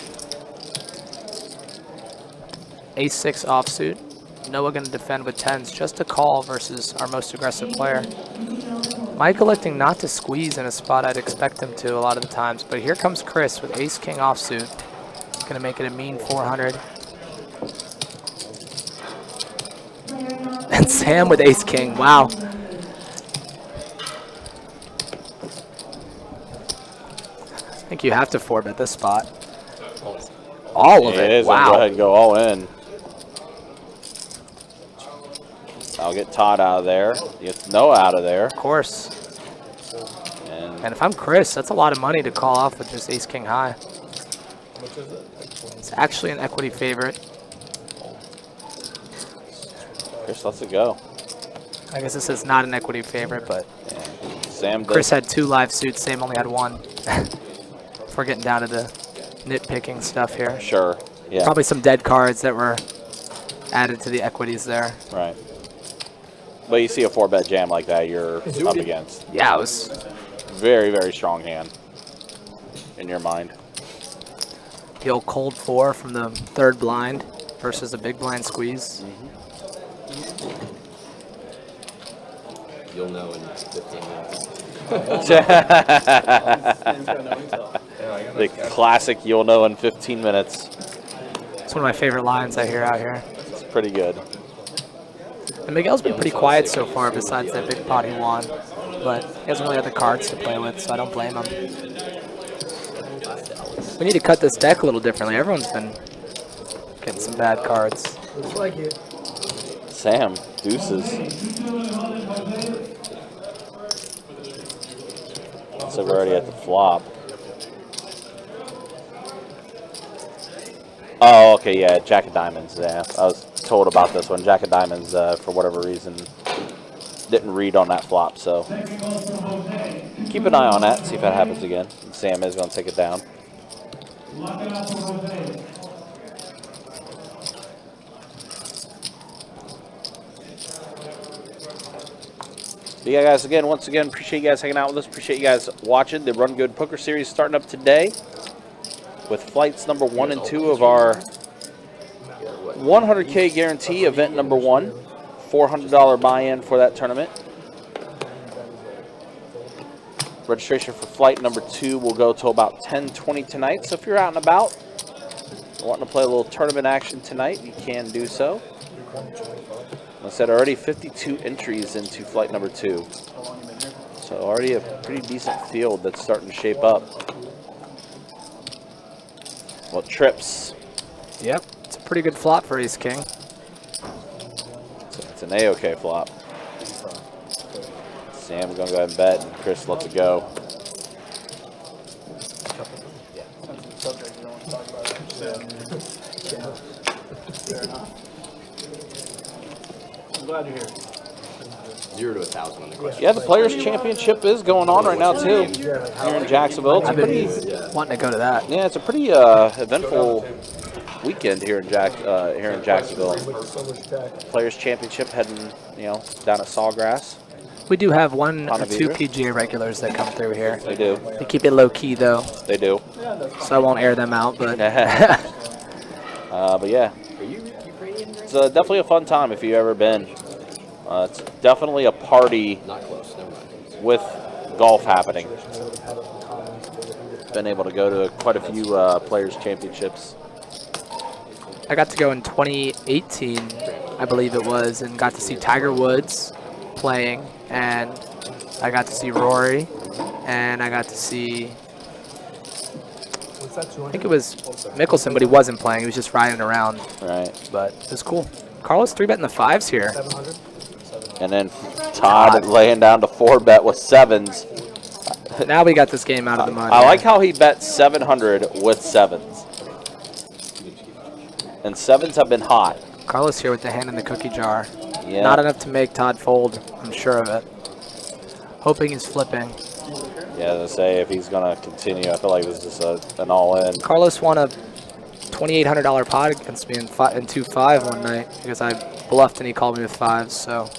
Ace-6 offsuit. Noah going to defend with 10s, just a call versus our most aggressive player. Mike electing not to squeeze in a spot I'd expect him to a lot of the times. But here comes Chris with Ace-King offsuit. Going to make it a mean 400. And Sam with Ace-King, wow. I think you have to 4-bet this spot. All of it, wow. Go ahead and go all in. I'll get Todd out of there. Get Noah out of there. Of course. And if I'm Chris, that's a lot of money to call off with just Ace-King high. It's actually an equity favorite. Chris lets it go. I guess this is not an equity favorite, but yeah. Sam Chris had 2 live suits. Sam only had 1. If we're getting down to the nitpicking stuff here. Sure. Yeah. Probably some dead cards that were added to the equities there. Right. But you see a 4-bet jam like that, you're up against. Yeah, it was very, very strong hand in your mind. the old cold 4 from the 3rd blind versus the big blind squeeze. You'll know in 15 minutes. The classic "you'll know in 15 minutes." It's one of my favorite lines I hear out here. It's pretty good. And Miguel's been pretty quiet so far besides that big pot he won. But he hasn't really had the cards to play with, so I don't blame him. We need to cut this deck a little differently. Everyone's been getting some bad cards. Looks like it. Sam, deuces. So we're already at the flop. Oh, okay, yeah, Jack of Diamonds. Yeah, I was told about this one. Jack of Diamonds, for whatever reason, didn't read on that flop. So keep an eye on that. See if that happens again. And Sam is going to take it down. But yeah, guys, once again, appreciate you guys hanging out with us. Appreciate you guys watching. The Run Good Poker Series starting up today with flights number 1 and 2 of our 100K guarantee event number 1. $400 buy-in for that tournament. Registration for flight number 2 will go till about 10:20 tonight. So if you're out and about, wanting to play a little tournament action tonight, you can do so. I said already 52 entries into flight number 2. So already a pretty decent field that's starting to shape up. Well, trips. Yep, it's a pretty good flop for Ace King. So it's an A-OK flop. Sam, we're going to go ahead and bet, and Chris lets it go. Fair enough. I'm glad you're here. 0 to 1,000 on the question. Yeah, the Players' Championship is going on right now, too, here in Jacksonville. It's a I've been pretty, wanting to go to that. yeah, it's a pretty eventful weekend here in Jacksonville. Players' Championship heading, down at Sawgrass. We do have 1 or 2 Pontevedra. PGA regulars that come through here. They do. They keep it low key though, They do. so I won't air them out. But But yeah, Are you Ukrainian? it's definitely a fun time if you've ever been. It's definitely a party Not close. Never mind. with golf happening. Been able to go to quite a few Players' Championships. I got to go in 2018, I believe it was, and got to see Tiger Woods playing, and I got to see Rory, and I got to see, I think it was Mickelson, but he wasn't playing. He was just riding around. Right. But it was cool. Carlos 3-betting the 5s here. And then Todd laying down to 4-bet with 7s. Now we got this game out of the mud. I like how he bet 700 with 7s. And 7s have been hot. Carlos here with the hand in the cookie jar. Yeah. Not enough to make Todd fold, I'm sure of it. Hoping he's flipping. Yeah, as I say, if he's going to continue, I feel like this is just an all-in. Carlos won a $2,800 pot against me in 2-5 one night because I bluffed and he called me with 5s, so.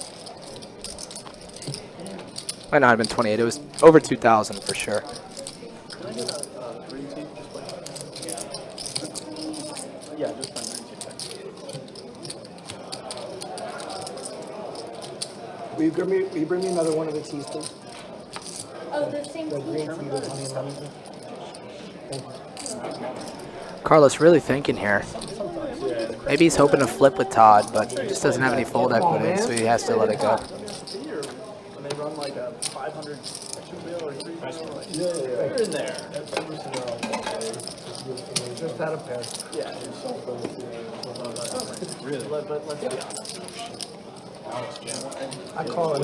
Might not have been 28, it was over 2,000 for sure. Yeah, just plain green tea. Will you bring me another one of the teas, please? Oh, the same The green tea. tea with honey and lemon. Thank you. Carlos really thinking here. Maybe he's hoping to flip with Todd, but he just doesn't have any fold equity, so he has to let it go. When they run like a 500 section wheel or 3 you're in there. Just had a pair. Yeah. Really? But let's be honest. I call it.